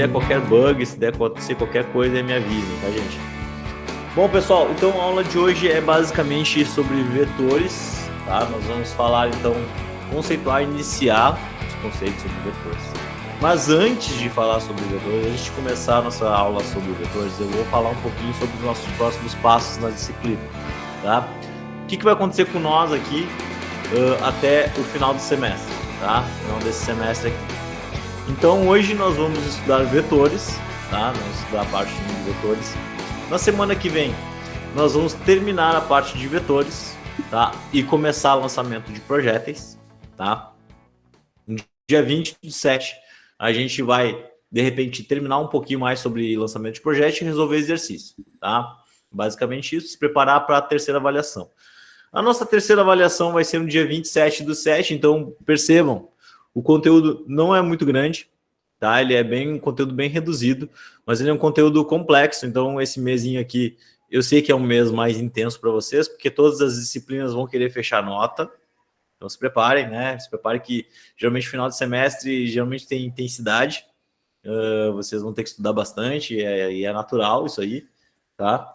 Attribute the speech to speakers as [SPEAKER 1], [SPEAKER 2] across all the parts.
[SPEAKER 1] der qualquer bug, se der acontecer qualquer coisa, me avisem, tá, gente? Bom, pessoal, então a aula de hoje é basicamente sobre vetores, tá? Nós vamos falar, então, conceituar, iniciar os conceitos sobre vetores. Mas antes de falar sobre vetores, antes de começar a nossa aula sobre vetores, eu vou falar um pouquinho sobre os nossos próximos passos na disciplina, tá? O que vai acontecer com nós aqui até o final do semestre, tá? Final desse semestre aqui. Então, hoje nós vamos estudar vetores, tá? Vamos estudar a parte de vetores. Na semana que vem, nós vamos terminar a parte de vetores, tá? E começar o lançamento de projéteis, tá? No dia 27, a gente vai, de repente, terminar um pouquinho mais sobre lançamento de projétil e resolver exercício, tá? Basicamente isso, se preparar para a terceira avaliação. A nossa terceira avaliação vai ser no dia 27/7, então percebam, o conteúdo não é muito grande, tá? Ele é um conteúdo bem reduzido, mas ele é um conteúdo complexo, então esse mesinho aqui, eu sei que é um mês mais intenso para vocês, porque todas as disciplinas vão querer fechar nota, então se preparem, né? Se preparem que geralmente final de semestre geralmente tem intensidade, vocês vão ter que estudar bastante, e é natural isso aí, tá?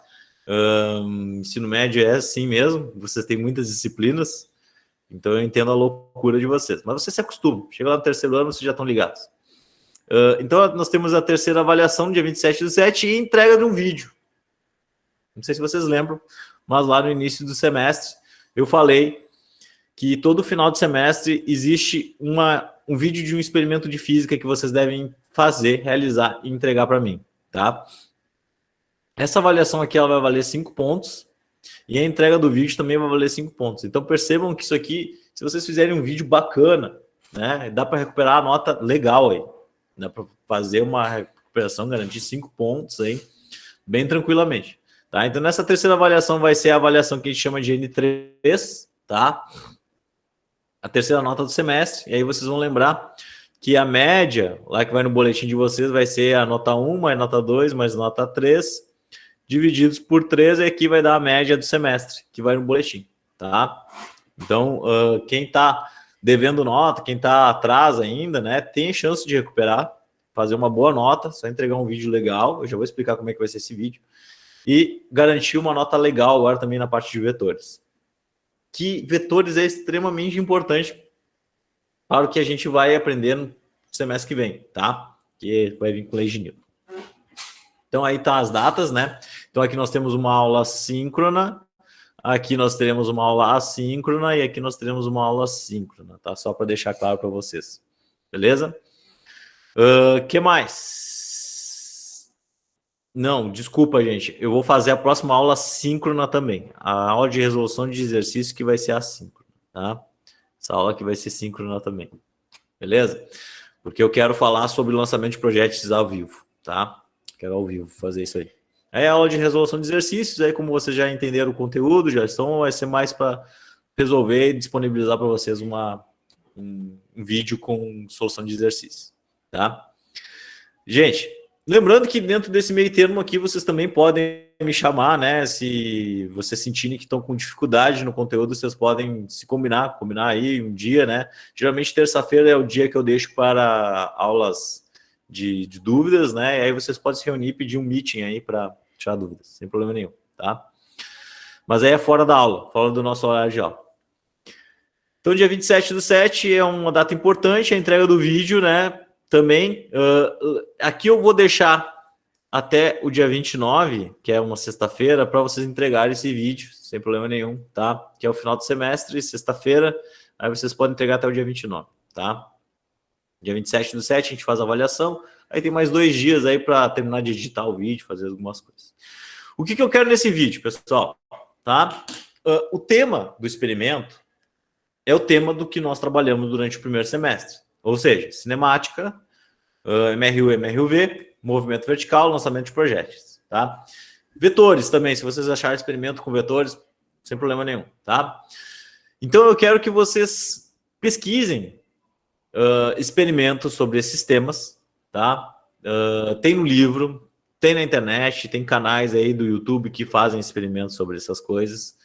[SPEAKER 1] Ensino médio é assim mesmo, vocês têm muitas disciplinas, então eu entendo a loucura de vocês, mas vocês se acostumam, chega lá no terceiro ano, vocês já estão ligados. Então nós temos a terceira avaliação no dia 27/7 e entrega de um vídeo. Não sei se vocês lembram, mas lá no início do semestre eu falei que todo final de semestre existe um vídeo de um experimento de física que vocês devem fazer, realizar e entregar para mim, tá? Essa avaliação aqui ela vai valer 5 pontos e a entrega do vídeo também vai valer 5 pontos. Então percebam que isso aqui, se vocês fizerem um vídeo bacana, né, dá para recuperar a nota legal aí. Dá para fazer uma recuperação, garantir 5 pontos aí, bem tranquilamente. Tá? Então nessa terceira avaliação vai ser a avaliação que a gente chama de N3, tá? A terceira nota do semestre, e aí vocês vão lembrar que a média, lá que vai no boletim de vocês, vai ser a nota 1 mais nota 2 mais nota 3, divididos por 3, e aqui vai dar a média do semestre, que vai no boletim, tá? Então, quem está devendo nota, quem está atrás ainda, né, tem chance de recuperar, fazer uma boa nota, só entregar um vídeo legal, eu já vou explicar como é que vai ser esse vídeo, e garantir uma nota legal agora também na parte de vetores. Que vetores é extremamente importante para o que a gente vai aprender no semestre que vem, tá? Que vai vir com Lei de Newton. Então aí tá as datas, né? Então aqui nós temos uma aula síncrona, aqui nós teremos uma aula assíncrona e aqui nós teremos uma aula síncrona, tá? Só para deixar claro para vocês. Beleza? Que mais? Não, desculpa, gente. Eu vou fazer a próxima aula síncrona também. A aula de resolução de exercício que vai ser assíncrona, tá? Essa aula aqui vai ser síncrona também. Beleza? Porque eu quero falar sobre o lançamento de projéteis ao vivo, tá? Quero ao vivo fazer isso aí. Aí a aula de resolução de exercícios, aí como vocês já entenderam o conteúdo, já estão, vai ser mais para resolver e disponibilizar para vocês um vídeo com solução de exercício, tá? Gente, lembrando que dentro desse meio termo aqui, vocês também podem me chamar, né? Se vocês sentirem que estão com dificuldade no conteúdo, vocês podem se combinar aí um dia, né? Geralmente terça-feira é o dia que eu deixo para aulas de dúvidas, né? E aí vocês podem se reunir e pedir um meeting aí para tirar dúvidas, sem problema nenhum, tá? Mas aí é fora da aula, fora do nosso horário de aula. Então, dia 27/7 é uma data importante, a entrega do vídeo, né? Também, aqui eu vou deixar até o dia 29, que é uma sexta-feira, para vocês entregarem esse vídeo, sem problema nenhum, tá? Que é o final do semestre, sexta-feira, aí vocês podem entregar até o dia 29, tá? Dia 27/7 a gente faz a avaliação, aí tem mais 2 dias aí para terminar de editar o vídeo, fazer algumas coisas. O que eu quero nesse vídeo, pessoal? Tá? O tema do experimento é o tema do que nós trabalhamos durante o primeiro semestre, ou seja, cinemática, MRU, MRUV, movimento vertical, lançamento de projéteis, tá? Vetores também, se vocês acharem experimento com vetores, sem problema nenhum, tá? Então eu quero que vocês pesquisem experimentos sobre esses temas, tá? Tem no livro, tem na internet, tem canais aí do YouTube que fazem experimentos sobre essas coisas.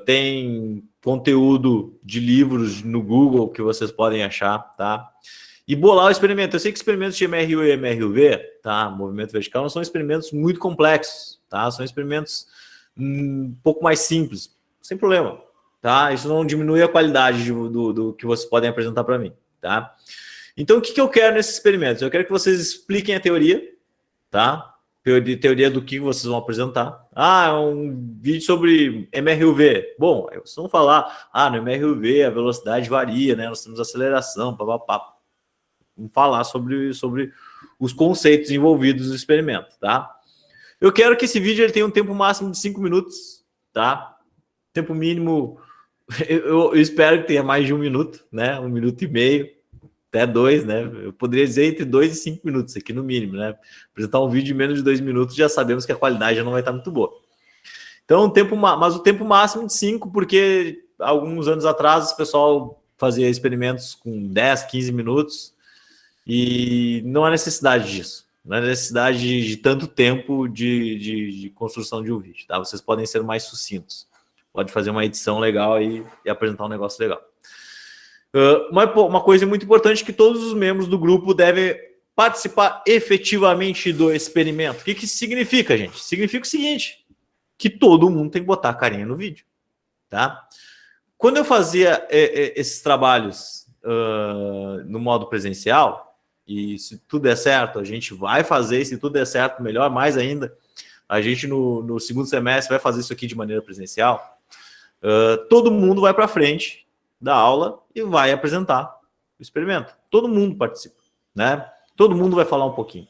[SPEAKER 1] Tem conteúdo de livros no Google que vocês podem achar, tá? e bolar o experimento. Eu sei que experimentos de MRU e MRUV, tá? Movimento vertical, não são experimentos muito complexos, tá? São experimentos um pouco mais simples, sem problema, tá? Isso não diminui a qualidade do que vocês podem apresentar para mim, tá? Então, o que eu quero nesses experimentos? Eu quero que vocês expliquem a teoria, tá? Teoria do que vocês vão apresentar. Ah, é um vídeo sobre MRUV. Bom, vocês vão falar, no MRUV a velocidade varia, né? Nós temos aceleração, papapá. Vamos falar sobre os conceitos envolvidos no experimento, tá? Eu quero que esse vídeo ele tenha um tempo máximo de 5 minutos, tá? Tempo mínimo, eu espero que tenha mais de 1 minuto, né? 1 minuto e meio, até 2, né? Eu poderia dizer entre 2 e 5 minutos aqui no mínimo, né? Apresentar um vídeo de menos de 2 minutos, já sabemos que a qualidade já não vai estar muito boa. Então, mas o tempo máximo de 5, porque alguns anos atrás o pessoal fazia experimentos com 10, 15 minutos e não há necessidade disso. Não há necessidade de tanto tempo de construção de um vídeo, tá? Vocês podem ser mais sucintos. Pode fazer uma edição legal e apresentar um negócio legal. Uma coisa muito importante é que todos os membros do grupo devem participar efetivamente do experimento. O que isso significa, gente? Significa o seguinte, que todo mundo tem que botar a carinha no vídeo, tá? Quando eu fazia esses trabalhos no modo presencial, e se tudo der certo, a gente vai fazer, e se tudo der certo, melhor, mais ainda, a gente no segundo semestre vai fazer isso aqui de maneira presencial, todo mundo vai para frente da aula e vai apresentar o experimento. Todo mundo participa, né? Todo mundo vai falar um pouquinho.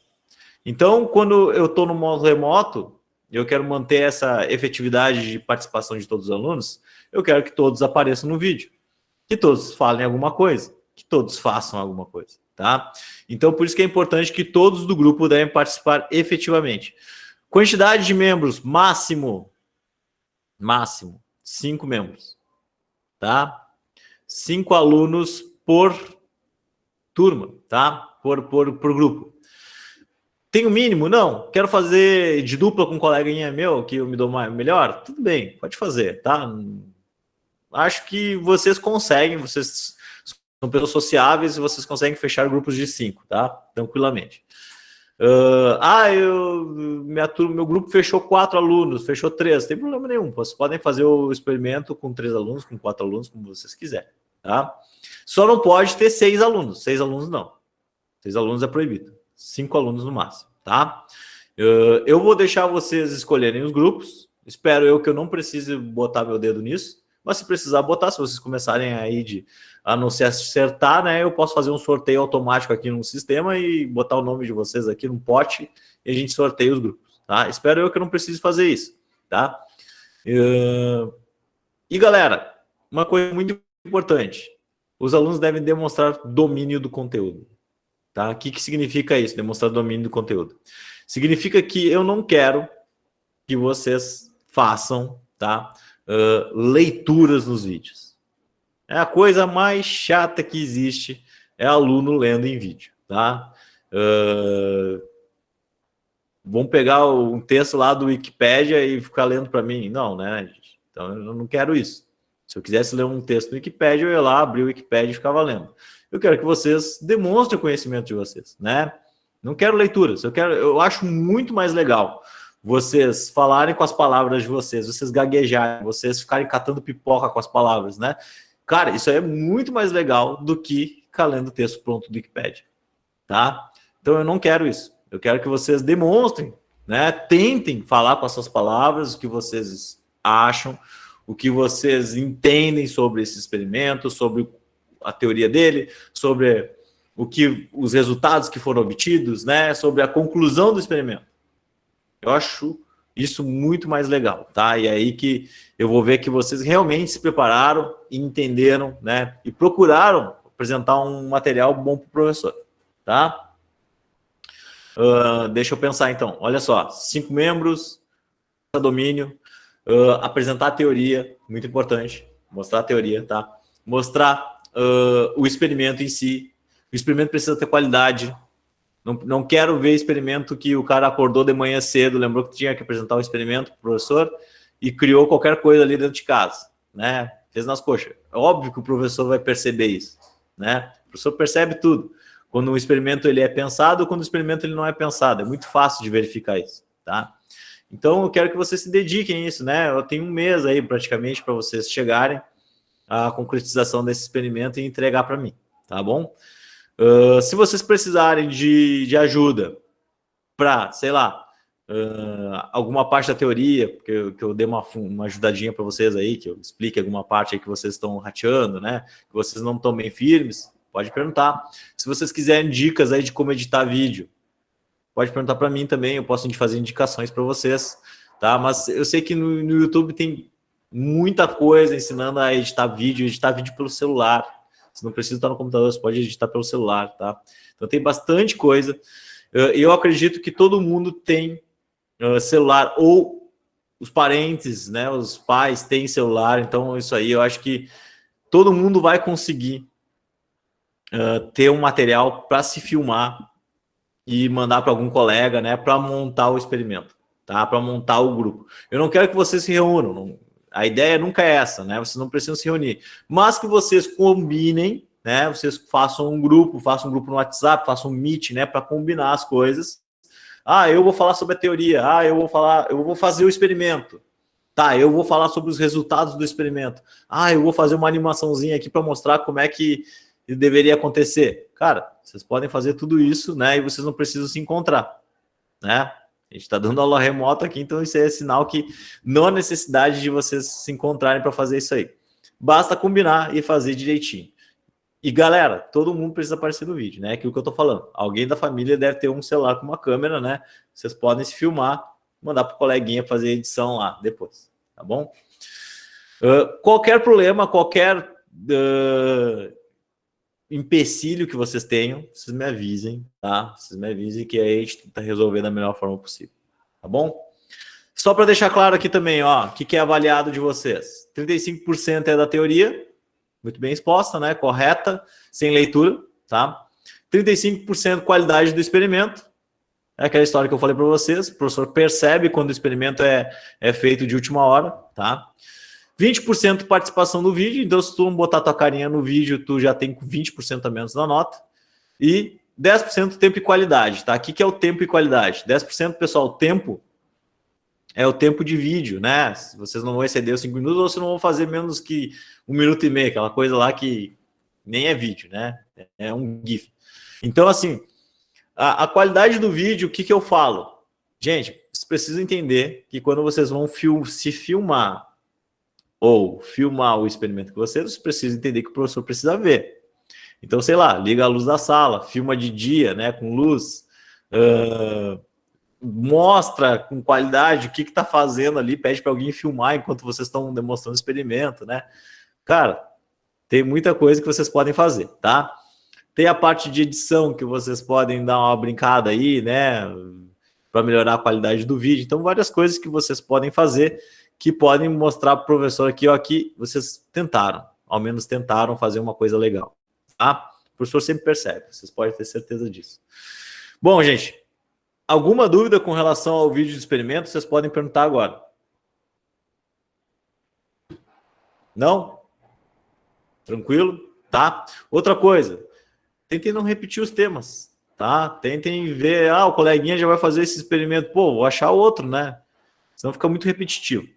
[SPEAKER 1] Então, quando eu estou no modo remoto, eu quero manter essa efetividade de participação de todos os alunos, eu quero que todos apareçam no vídeo, que todos falem alguma coisa, que todos façam alguma coisa, tá? Então, por isso que é importante que todos do grupo devem participar efetivamente. Quantidade de membros, máximo 5 membros, tá? 5 alunos por turma, tá? Por grupo. Tem o mínimo? Não. Quero fazer de dupla com um coleguinha meu, que eu me dou melhor? Tudo bem, pode fazer, tá? Acho que vocês conseguem, vocês são pessoas sociáveis e vocês conseguem fechar grupos de 5, tá? Tranquilamente. Meu grupo fechou 4 alunos, fechou 3, não tem problema nenhum. Vocês podem fazer o experimento com 3 alunos, com 4 alunos, como vocês quiserem, tá? Só não pode ter 6 alunos. 6 alunos não. 6 alunos é proibido. 5 alunos no máximo, tá? Eu vou deixar vocês escolherem os grupos. Espero eu que eu não precise botar meu dedo nisso. Mas se precisar botar, se vocês começarem aí a não se acertar, né? Eu posso fazer um sorteio automático aqui no sistema e botar o nome de vocês aqui num pote e a gente sorteia os grupos, tá? Espero eu que eu não precise fazer isso, tá? E galera, uma coisa muito importante. Os alunos devem demonstrar domínio do conteúdo. Tá? O que significa isso? Demonstrar domínio do conteúdo. Significa que eu não quero que vocês façam, tá? Leituras nos vídeos. É a coisa mais chata que existe, é aluno lendo em vídeo, tá? Vão pegar um texto lá do Wikipédia e ficar lendo para mim? Não, né, gente? Então eu não quero isso. Se eu quisesse ler um texto no Wikipédia, eu ia lá, abrir o Wikipédia e ficava lendo. Eu quero que vocês demonstrem o conhecimento de vocês, né? Não quero leituras, eu acho muito mais legal vocês falarem com as palavras de vocês gaguejarem, vocês ficarem catando pipoca com as palavras, né? Cara, isso aí é muito mais legal do que ficar lendo o texto pronto do Wikipédia, tá? Então eu não quero isso. Eu quero que vocês demonstrem, né? Tentem falar com as suas palavras o que vocês acham, o que vocês entendem sobre esse experimento, sobre a teoria dele, sobre os resultados que foram obtidos, né? Sobre a conclusão do experimento. Eu acho isso muito mais legal, tá? E é aí que eu vou ver que vocês realmente se prepararam e entenderam, né? E procuraram apresentar um material bom para o professor, tá? Deixa eu pensar então. Olha só, 5 membros, domínio, apresentar a teoria, muito importante, mostrar a teoria, tá? Mostrar o experimento em si. O experimento precisa ter qualidade. Não quero ver experimento que o cara acordou de manhã cedo, lembrou que tinha que apresentar o experimento para o professor e criou qualquer coisa ali dentro de casa, né? Fez nas coxas. É óbvio que o professor vai perceber isso, né? O professor percebe tudo. quando o experimento ele é pensado ou quando o experimento ele não é pensado. É muito fácil de verificar isso, tá? Então, eu quero que vocês se dediquem a isso, né? Eu tenho um mês aí, praticamente, para vocês chegarem à concretização desse experimento e entregar para mim, tá bom? Se vocês precisarem de ajuda para, sei lá, alguma parte da teoria, que eu dei uma ajudadinha para vocês aí, que eu explique alguma parte aí que vocês estão rateando, né? Que vocês não estão bem firmes, pode perguntar. Se vocês quiserem dicas aí de como editar vídeo, pode perguntar para mim também, eu posso fazer indicações para vocês, tá? Mas eu sei que no YouTube tem muita coisa ensinando a editar vídeo pelo celular. Você não precisa estar no computador, você pode editar pelo celular, tá? Então tem bastante coisa. Eu acredito que todo mundo tem celular, ou os parentes, né? Os pais têm celular, então isso aí eu acho que todo mundo vai conseguir ter um material para se filmar e mandar para algum colega, né, para montar o experimento, tá? Para montar o grupo. Eu não quero que vocês se reúnam, não, a ideia nunca é essa, né? Vocês não precisam se reunir, mas que vocês combinem, né? Vocês façam um grupo no WhatsApp, façam um Meet, né, para combinar as coisas. Ah, eu vou falar sobre a teoria. Ah, eu vou fazer o experimento. Tá, eu vou falar sobre os resultados do experimento. Ah, eu vou fazer uma animaçãozinha aqui para mostrar como é que deveria acontecer. Cara, vocês podem fazer tudo isso, né? E vocês não precisam se encontrar, né? A gente está dando aula remota aqui, então isso é sinal que não há necessidade de vocês se encontrarem para fazer isso aí. Basta combinar e fazer direitinho. E galera, todo mundo precisa aparecer no vídeo, né? Aquilo que eu tô falando. Alguém da família deve ter um celular com uma câmera, né? Vocês podem se filmar, mandar pro coleguinha fazer edição lá depois, tá bom? Qualquer problema, qualquer empecilho que vocês tenham, vocês me avisem, tá? Vocês me avisem que aí a gente tenta resolver da melhor forma possível, tá bom? Só para deixar claro aqui também, ó, o que é avaliado de vocês? 35% é da teoria, muito bem exposta, né? Correta, sem leitura, tá? 35% qualidade do experimento. É aquela história que eu falei para vocês. O professor percebe quando o experimento é feito de última hora, tá? 20% participação no vídeo. Então, se tu não botar tua carinha no vídeo, tu já tem 20% a menos na nota. E 10% tempo e qualidade, tá? O que é o tempo e qualidade? 10%, pessoal, tempo é o tempo de vídeo, né? Vocês não vão exceder os 5 minutos ou vocês não vão fazer menos que 1 minuto e meio, aquela coisa lá que nem é vídeo, né? É um GIF. Então, assim, a qualidade do vídeo, o que eu falo? Gente, vocês precisam entender que quando vocês vão se filmar ou filmar o experimento com vocês precisam entender que o professor precisa ver. Então, sei lá, liga a luz da sala, filma de dia, né, com luz, mostra com qualidade o que está fazendo ali, pede para alguém filmar enquanto vocês estão demonstrando o experimento, né? Cara, tem muita coisa que vocês podem fazer, tá? Tem a parte de edição que vocês podem dar uma brincada aí, né? Para melhorar a qualidade do vídeo. Então, várias coisas que vocês podem fazer que podem mostrar para o professor aqui, ó, que vocês tentaram, ao menos tentaram fazer uma coisa legal, tá? O professor sempre percebe, vocês podem ter certeza disso. Bom, gente, alguma dúvida com relação ao vídeo de experimento, vocês podem perguntar agora. Não? Tranquilo? Tá? Outra coisa, tentem não repetir os temas, tá? Tentem ver, o coleguinha já vai fazer esse experimento, pô, vou achar outro, né? Senão fica muito repetitivo.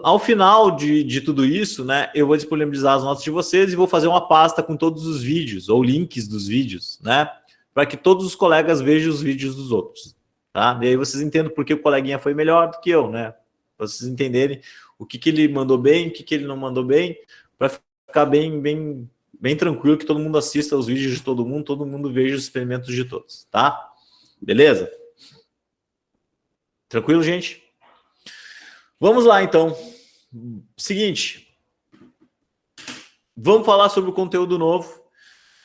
[SPEAKER 1] Ao final de tudo isso, né, eu vou disponibilizar as notas de vocês e vou fazer uma pasta com todos os vídeos, ou links dos vídeos, né? Para que todos os colegas vejam os vídeos dos outros, tá? E aí vocês entendem por que o coleguinha foi melhor do que eu, né? Para vocês entenderem o que ele mandou bem, o que ele não mandou bem, para ficar bem tranquilo que todo mundo assista os vídeos de todo mundo veja os experimentos de todos, tá? Beleza? Tranquilo, gente? Vamos lá, então. Seguinte. Vamos falar sobre o conteúdo novo.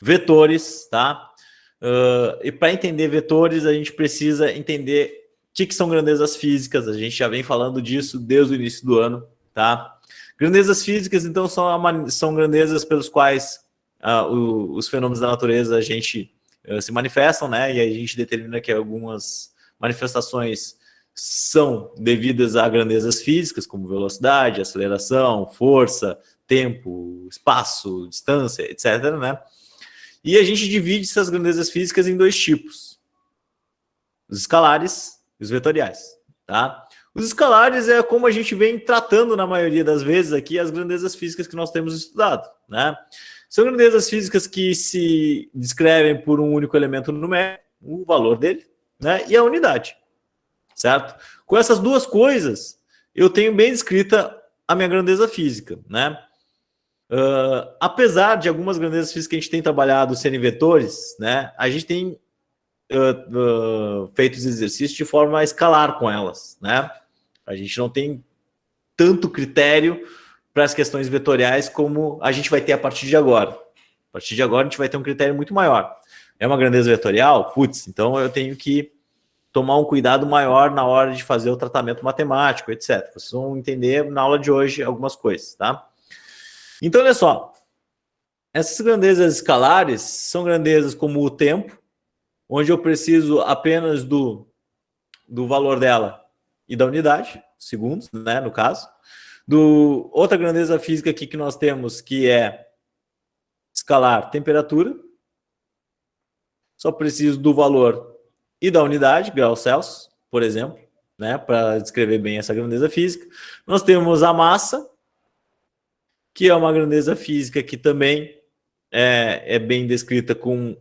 [SPEAKER 1] Vetores, tá? E para entender vetores, a gente precisa entender o que são grandezas físicas. A gente já vem falando disso desde o início do ano, tá? Grandezas físicas, então, são grandezas pelos quais os fenômenos da natureza a gente se manifestam, né? E a gente determina que algumas manifestações são devidas a grandezas físicas, como velocidade, aceleração, força, tempo, espaço, distância, etc., né? E a gente divide essas grandezas físicas em dois tipos: os escalares e os vetoriais, tá? Os escalares é como a gente vem tratando na maioria das vezes aqui as grandezas físicas que nós temos estudado, né? São grandezas físicas que se descrevem por um único elemento numérico, o valor dele, né? E a unidade, certo? Com essas duas coisas, eu tenho bem descrita a minha grandeza física, né? Apesar de algumas grandezas físicas que a gente tem trabalhado serem vetores, né? A gente tem feito os exercícios de forma escalar com elas, né? A gente não tem tanto critério para as questões vetoriais como a gente vai ter a partir de agora. A partir de agora a gente vai ter um critério muito maior. É uma grandeza vetorial? Putz, então eu tenho que tomar um cuidado maior na hora de fazer o tratamento matemático, etc. Vocês vão entender na aula de hoje algumas coisas, tá? Então, olha só. Essas grandezas escalares são grandezas como o tempo, onde eu preciso apenas do valor dela e da unidade, segundos, né, no caso. Outra grandeza física aqui que nós temos, que é escalar temperatura. Só preciso do valor e da unidade, graus Celsius, por exemplo, né, para descrever bem essa grandeza física. Nós temos a massa, que é uma grandeza física que também é bem descrita com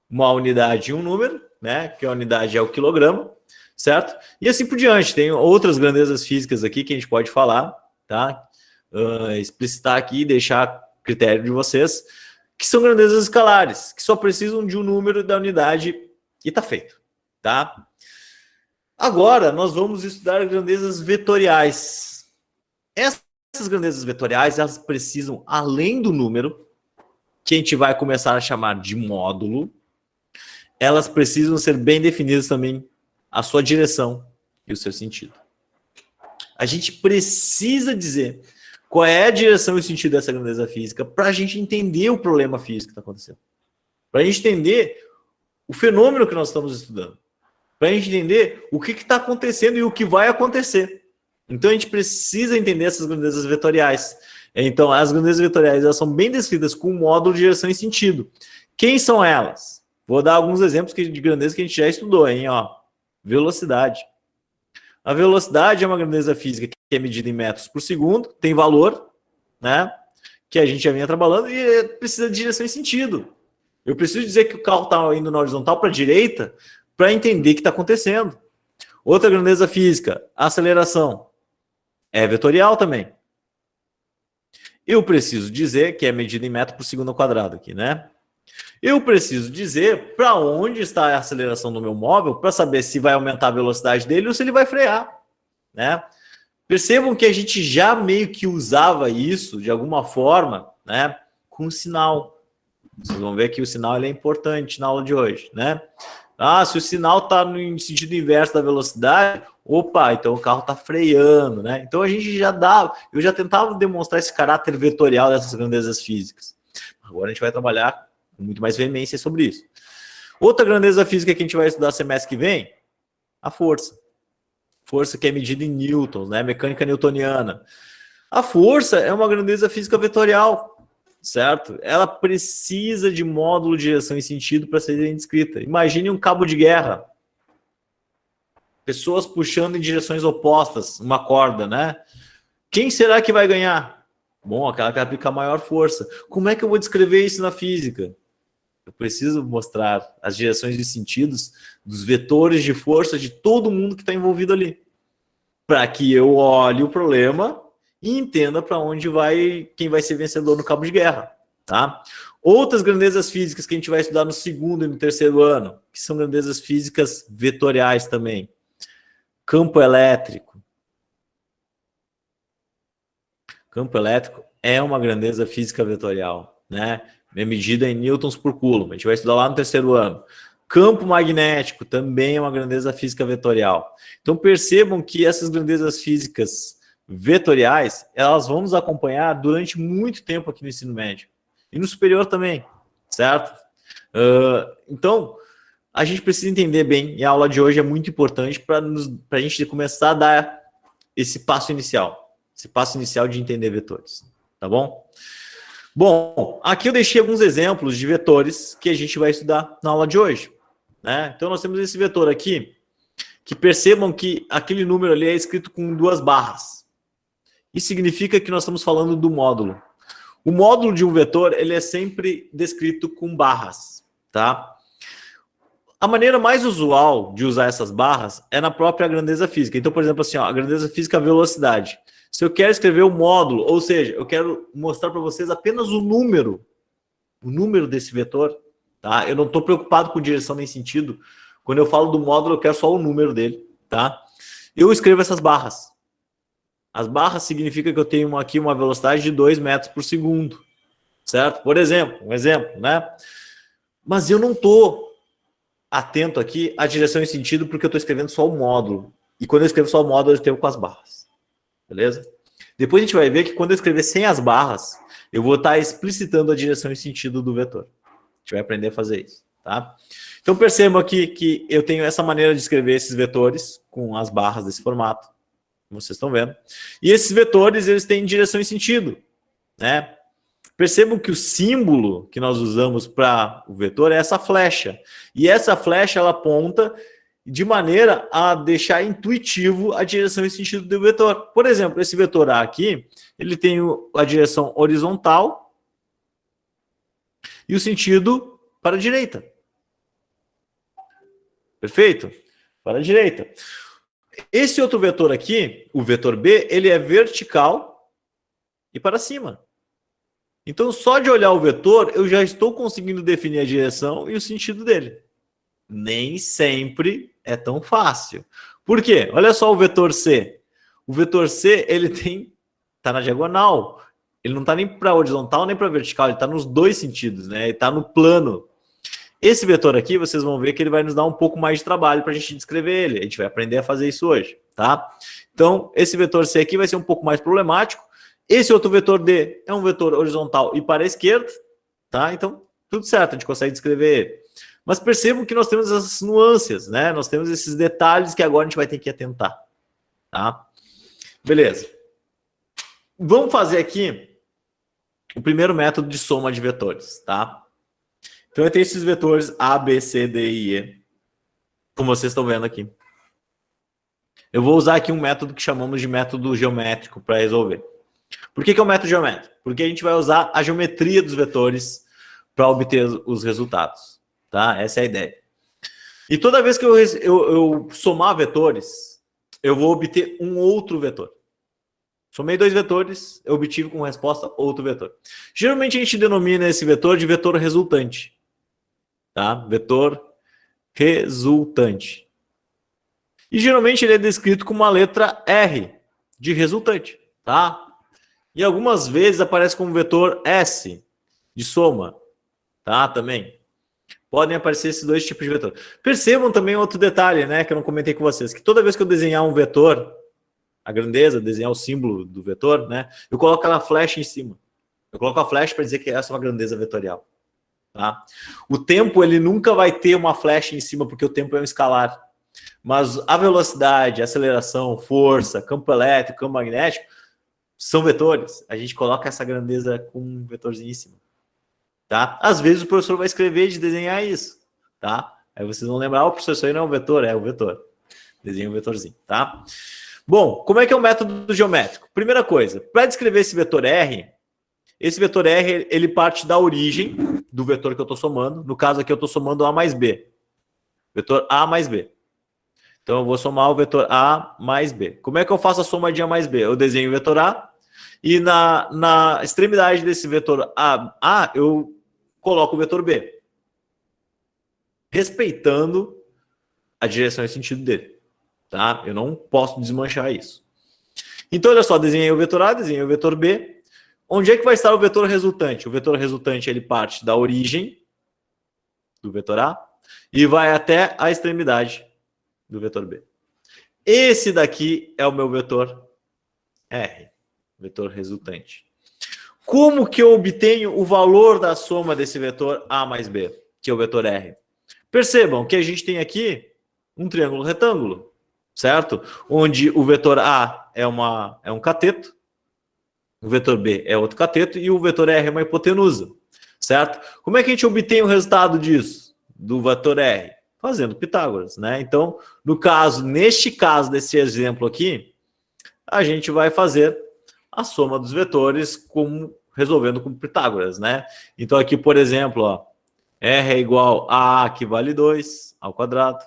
[SPEAKER 1] uma unidade e um número, né, que a unidade é o quilograma, certo? E assim por diante. Tem outras grandezas físicas aqui que a gente pode falar, tá? Explicitar aqui e deixar a critério de vocês, que são grandezas escalares, que só precisam de um número da unidade e tá feito, tá? Agora, nós vamos estudar grandezas vetoriais. Essas grandezas vetoriais, elas precisam, além do número, que a gente vai começar a chamar de módulo, elas precisam ser bem definidas também a sua direção e o seu sentido. A gente precisa dizer qual é a direção e o sentido dessa grandeza física para a gente entender o problema físico que está acontecendo. Para a gente entender o fenômeno que nós estamos estudando. Para a gente entender o que está acontecendo e o que vai acontecer. Então a gente precisa entender essas grandezas vetoriais. Então as grandezas vetoriais, elas são bem descritas com módulo de direção e sentido. Quem são elas? Vou dar alguns exemplos de grandeza que a gente já estudou, hein? Ó, velocidade. A velocidade é uma grandeza física que é medida em metros por segundo, tem valor, né? Que a gente já vinha trabalhando e precisa de direção e sentido. Eu preciso dizer que o carro está indo na horizontal para a direita para entender o que está acontecendo. Outra grandeza física, a aceleração, é vetorial também. Eu preciso dizer que é medida em metro por segundo ao quadrado aqui, né? Eu preciso dizer para onde está a aceleração do meu móvel para saber se vai aumentar a velocidade dele ou se ele vai frear, né? Percebam que a gente já meio que usava isso de alguma forma, né? Com sinal. Vocês vão ver que o sinal ele é importante na aula de hoje, né? Ah, se o sinal está no sentido inverso da velocidade, opa, então o carro está freando, né? Então a gente já dava, eu já tentava demonstrar esse caráter vetorial dessas grandezas físicas. Agora a gente vai trabalhar com muito mais veemência sobre isso. Outra grandeza física que a gente vai estudar semestre que vem, a força. Força que é medida em newtons, né? Mecânica newtoniana. A força é uma grandeza física vetorial, certo? Ela precisa de módulo de direção e sentido para ser descrita. Imagine um cabo de guerra. Pessoas puxando em direções opostas, uma corda, né? Quem será que vai ganhar? Bom, aquela que aplica maior força. Como é que eu vou descrever isso na física? Eu preciso mostrar as direções e sentidos dos vetores de força de todo mundo que está envolvido ali. Para que eu olhe o problema e entenda para onde vai, quem vai ser vencedor no cabo de guerra, tá? Outras grandezas físicas que a gente vai estudar no segundo e no terceiro ano, que são grandezas físicas vetoriais também. Campo elétrico. Campo elétrico é uma grandeza física vetorial, né? É medida em newtons por coulomb. A gente vai estudar lá no terceiro ano. Campo magnético também é uma grandeza física vetorial. Então percebam que essas grandezas físicas vetoriais, elas vão nos acompanhar durante muito tempo aqui no ensino médio. E no superior também, certo? Então, a gente precisa entender bem, e a aula de hoje é muito importante para a gente começar a dar esse passo inicial de entender vetores, tá bom? Bom, aqui eu deixei alguns exemplos de vetores que a gente vai estudar na aula de hoje, né? Então nós temos esse vetor aqui, que percebam que aquele número ali é escrito com 2 barras. Isso significa que nós estamos falando do módulo. O módulo de um vetor, ele é sempre descrito com barras, tá? A maneira mais usual de usar essas barras é na própria grandeza física. Então, por exemplo, assim, ó, a grandeza física é a velocidade. Se eu quero escrever o módulo, ou seja, eu quero mostrar para vocês apenas o número desse vetor, tá? Eu não estou preocupado com direção nem sentido. Quando eu falo do módulo, eu quero só o número dele, tá? Eu escrevo essas barras. As barras significa que eu tenho aqui uma velocidade de 2 metros por segundo, certo? Por exemplo, um exemplo, né? Mas eu não estou atento aqui à direção e sentido porque eu estou escrevendo só o módulo. E quando eu escrevo só o módulo, eu escrevo com as barras. Beleza? Depois a gente vai ver que quando eu escrever sem as barras, eu vou estar explicitando a direção e sentido do vetor. A gente vai aprender a fazer isso, tá? Então percebam aqui que eu tenho essa maneira de escrever esses vetores com as barras desse formato, como vocês estão vendo. E esses vetores, eles têm direção e sentido, né? Percebam que o símbolo que nós usamos para o vetor é essa flecha. E essa flecha, ela aponta de maneira a deixar intuitivo a direção e sentido do vetor. Por exemplo, esse vetor A aqui, ele tem a direção horizontal e o sentido para a direita. Perfeito? Para a direita. Esse outro vetor aqui, o vetor B, ele é vertical e para cima. Então, só de olhar o vetor, eu já estou conseguindo definir a direção e o sentido dele. Nem sempre é tão fácil. Por quê? Olha só o vetor C. O vetor C, ele tá na diagonal. Ele não está nem para horizontal, nem para vertical. Ele está nos dois sentidos, né? Ele está no plano. Esse vetor aqui, vocês vão ver que ele vai nos dar um pouco mais de trabalho para a gente descrever ele. A gente vai aprender a fazer isso hoje, tá? Então, esse vetor C aqui vai ser um pouco mais problemático. Esse outro vetor D é um vetor horizontal e para a esquerda, tá? Então, tudo certo, a gente consegue descrever ele. Mas percebam que nós temos essas nuances, né? Nós temos esses detalhes que agora a gente vai ter que atentar, tá? Beleza. Vamos fazer aqui o primeiro método de soma de vetores, tá? Então, eu tenho esses vetores A, B, C, D e E, como vocês estão vendo aqui. Eu vou usar aqui um método que chamamos de método geométrico para resolver. Por que é o método geométrico? Porque a gente vai usar a geometria dos vetores para obter os resultados, tá? Essa é a ideia. E toda vez que eu somar vetores, eu vou obter um outro vetor. Somei 2 vetores, eu obtive como resposta outro vetor. Geralmente a gente denomina esse vetor de vetor resultante, tá? Vetor resultante. E geralmente ele é descrito com uma letra R de resultante, tá? E algumas vezes aparece como vetor S de soma, tá? Também. Podem aparecer esses dois tipos de vetor. Percebam também outro detalhe, né, que eu não comentei com vocês, que toda vez que eu desenhar um vetor, a grandeza, desenhar o símbolo do vetor, né, eu coloco aquela flecha em cima. Eu coloco a flecha para dizer que essa é uma grandeza vetorial, tá? O tempo, ele nunca vai ter uma flecha em cima, porque o tempo é um escalar. Mas a velocidade, a aceleração, força, campo elétrico, campo magnético, são vetores. A gente coloca essa grandeza com um vetorzinho em cima, tá? Às vezes o professor vai escrever de desenhar isso, tá? Aí vocês vão lembrar, o professor, isso aí não é um vetor, é o vetor. Desenha um vetorzinho, tá? Bom, como é que é o método geométrico? Primeira coisa, para descrever esse vetor R, ele parte da origem do vetor que eu estou somando. No caso aqui eu estou somando A mais B. Vetor A mais B. Então eu vou somar o vetor A mais B. Como é que eu faço a soma de A mais B? Eu desenho o vetor A, e na extremidade desse vetor A, eu coloco o vetor B, respeitando a direção e sentido dele, tá? Eu não posso desmanchar isso. Então, olha só, desenhei o vetor A, desenhei o vetor B. Onde é que vai estar o vetor resultante? O vetor resultante, ele parte da origem do vetor A e vai até a extremidade do vetor B. Esse daqui é o meu vetor R. Vetor resultante. Como que eu obtenho o valor da soma desse vetor A mais B, que é o vetor R? Percebam que a gente tem aqui um triângulo retângulo, certo? Onde o vetor A é um cateto, o vetor B é outro cateto e o vetor R é uma hipotenusa, certo? Como é que a gente obtém o resultado disso, do vetor R? Fazendo Pitágoras, né? Então, neste caso desse exemplo aqui, a gente vai fazer a soma dos vetores resolvendo com Pitágoras, né? Então aqui, por exemplo, ó, R é igual a A, que vale 2 ao quadrado,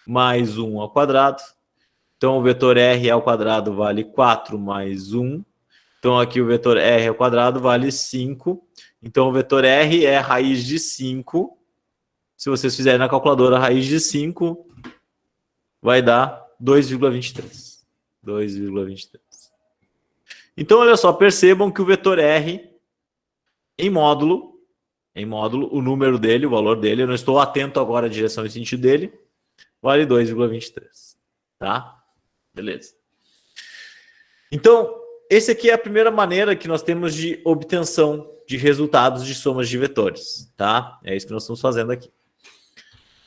[SPEAKER 1] mais 1 ao quadrado. Então o vetor R ao quadrado vale 4 mais 1. Então aqui o vetor R ao quadrado vale 5. Então o vetor R é raiz de 5. Se vocês fizerem na calculadora, a raiz de 5 vai dar 2,23. 2,23. Então, olha só, percebam que o vetor R, em módulo, o número dele, o valor dele, eu não estou atento agora à direção e sentido dele, vale 2,23. Tá? Beleza. Então, essa aqui é a primeira maneira que nós temos de obtenção de resultados de somas de vetores. Tá? É isso que nós estamos fazendo aqui.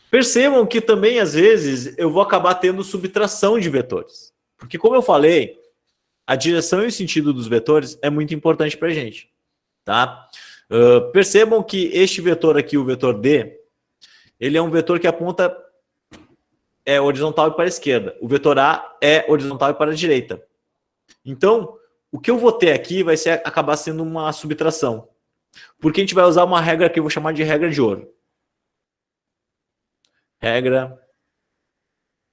[SPEAKER 1] Percebam que também, às vezes, eu vou acabar tendo subtração de vetores. Porque, como eu falei, a direção e o sentido dos vetores é muito importante para a gente. Tá? Percebam que este vetor aqui, o vetor D, ele é um vetor que aponta horizontal e para a esquerda. O vetor A é horizontal e para a direita. Então, o que eu vou ter aqui vai acabar sendo uma subtração. Porque a gente vai usar uma regra que eu vou chamar de regra de ouro. Regra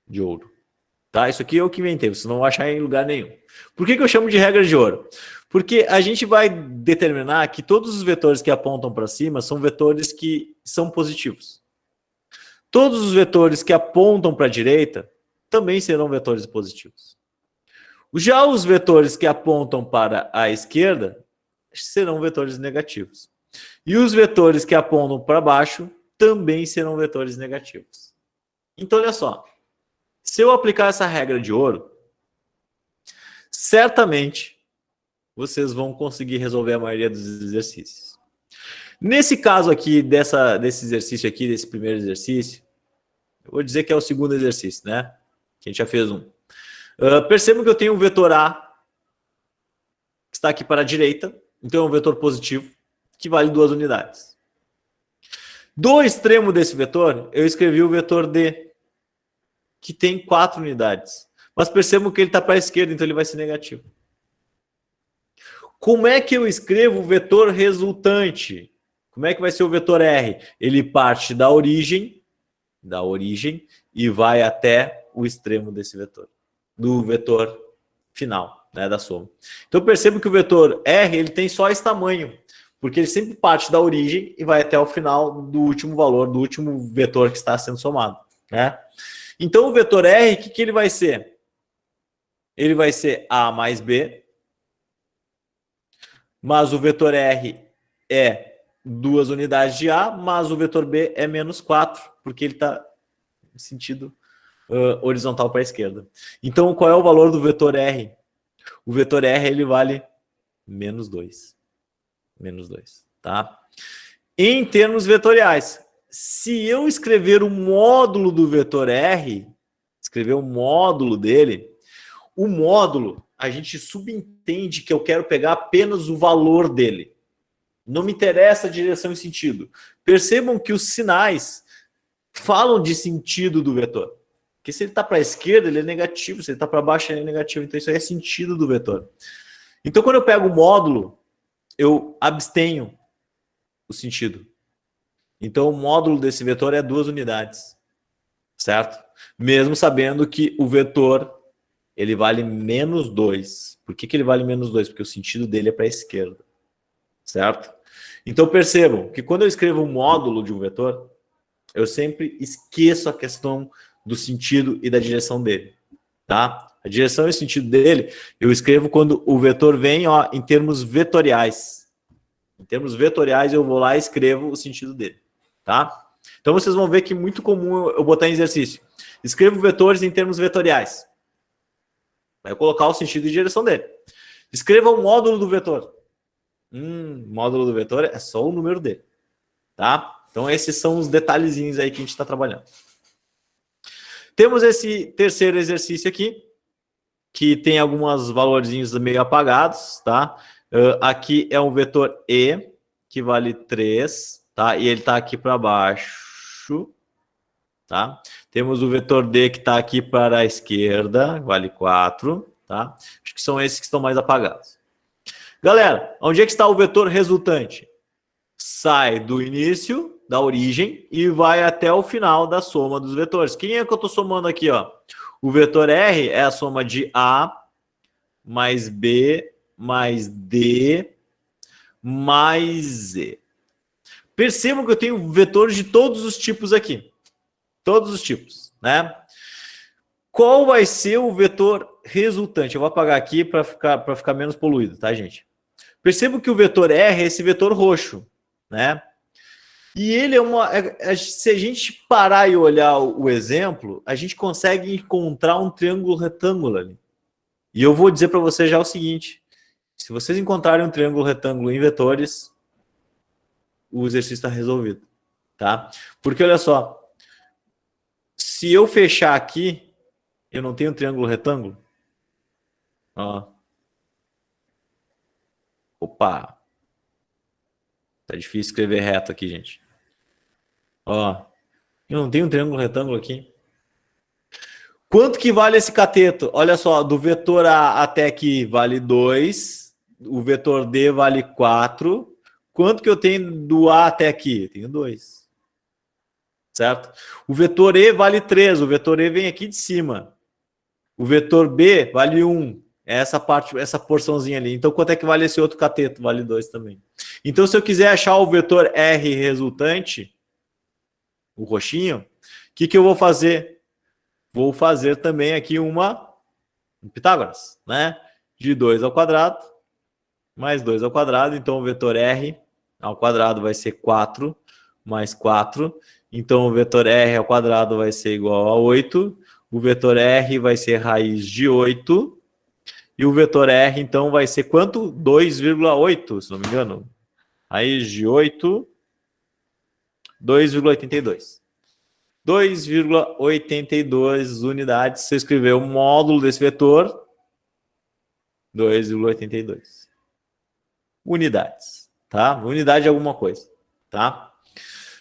[SPEAKER 1] de ouro. Tá? Isso aqui é o que inventei, você não vai achar em lugar nenhum. Por que eu chamo de regra de ouro? Porque a gente vai determinar que todos os vetores que apontam para cima são vetores que são positivos. Todos os vetores que apontam para a direita também serão vetores positivos. Já os vetores que apontam para a esquerda serão vetores negativos. E os vetores que apontam para baixo também serão vetores negativos. Então, olha só. Se eu aplicar essa regra de ouro, certamente vocês vão conseguir resolver a maioria dos exercícios. Nesse caso aqui, desse exercício aqui, desse primeiro exercício, eu vou dizer que é o segundo exercício, né? Que a gente já fez um. Percebam que eu tenho um vetor A, que está aqui para a direita, então é um vetor positivo, que vale 2 unidades. Do extremo desse vetor, eu escrevi o vetor D, que tem 4 unidades. Mas percebam que ele está para a esquerda, então ele vai ser negativo. Como é que eu escrevo o vetor resultante? Como é que vai ser o vetor R? Ele parte da origem e vai até o extremo desse vetor, do vetor final, né, da soma. Então percebam que o vetor R ele tem só esse tamanho, porque ele sempre parte da origem e vai até o final do último valor, do último vetor que está sendo somado, né? Então o vetor R, o que ele vai ser? Ele vai ser A mais B, mas o vetor R é 2 unidades de A, mas o vetor B é menos 4, porque ele está em sentido horizontal para a esquerda. Então qual é o valor do vetor R? O vetor R ele vale menos 2. Menos 2, tá? Em termos vetoriais, se eu escrever o módulo do vetor R, escrever o módulo dele, o módulo, a gente subentende que eu quero pegar apenas o valor dele. Não me interessa a direção e sentido. Percebam que os sinais falam de sentido do vetor. Porque se ele está para a esquerda, ele é negativo. Se ele está para baixo, ele é negativo. Então isso aí é sentido do vetor. Então quando eu pego o módulo, eu abstenho o sentido. Então, o módulo desse vetor é 2 unidades, certo? Mesmo sabendo que o vetor, ele vale menos 2. Por que ele vale menos 2? Porque o sentido dele é para a esquerda, certo? Então, percebam que quando eu escrevo um módulo de um vetor, eu sempre esqueço a questão do sentido e da direção dele, tá? A direção e o sentido dele, eu escrevo quando o vetor vem em termos vetoriais. Em termos vetoriais, eu vou lá e escrevo o sentido dele. Tá? Então vocês vão ver que é muito comum eu botar em exercício. Escrevo vetores em termos vetoriais. Vai colocar o sentido e direção dele. Escreva o módulo do vetor. Módulo do vetor é só o número dele. Tá? Então esses são os detalhezinhos aí que a gente está trabalhando. Temos esse terceiro exercício aqui, que tem alguns valorzinhos meio apagados, tá? Aqui é um vetor E, que vale 3, tá? E ele está aqui para baixo, tá? Temos o vetor D que está aqui para a esquerda, vale 4, tá? Acho que são esses que estão mais apagados. Galera, onde é que está o vetor resultante? Sai do início, da origem, e vai até o final da soma dos vetores. Quem é que eu estou somando aqui, ó? O vetor R é a soma de A mais B mais D mais Z. Percebam que eu tenho vetores de todos os tipos aqui. Todos os tipos, né? Qual vai ser o vetor resultante? Eu vou apagar aqui para ficar menos poluído, tá, gente? Percebam que o vetor R é esse vetor roxo, né? E ele se a gente parar e olhar o exemplo, a gente consegue encontrar um triângulo retângulo ali. E eu vou dizer para vocês já o seguinte: se vocês encontrarem um triângulo retângulo em vetores, o exercício está resolvido, tá? Porque olha só, se eu fechar aqui, eu não tenho um triângulo retângulo? Ó. Opa! Tá difícil escrever reto aqui, gente. Ó, eu não tenho um triângulo retângulo aqui. Quanto que vale esse cateto? Olha só, do vetor A até aqui vale 2, o vetor D vale 4. Quanto que eu tenho do A até aqui? Eu tenho 2. Certo? O vetor E vale 3, o vetor E vem aqui de cima. O vetor B vale 1, é essa parte, essa porçãozinha ali. Então, quanto é que vale esse outro cateto? Vale 2 também. Então, se eu quiser achar o vetor R resultante, o roxinho, o que eu vou fazer? Vou fazer também aqui um Pitágoras, né? De 2 ao quadrado, mais 2 ao quadrado. Então, o vetor R ao quadrado vai ser 4, mais 4. Então, o vetor R ao quadrado vai ser igual a 8. O vetor R vai ser raiz de 8. E o vetor R, então, vai ser quanto? 2,8, se não me engano. Raiz de 8, 2,82. 2,82 unidades. Se eu escrever o módulo desse vetor, 2,82 unidades, tá? Unidade de alguma coisa, tá?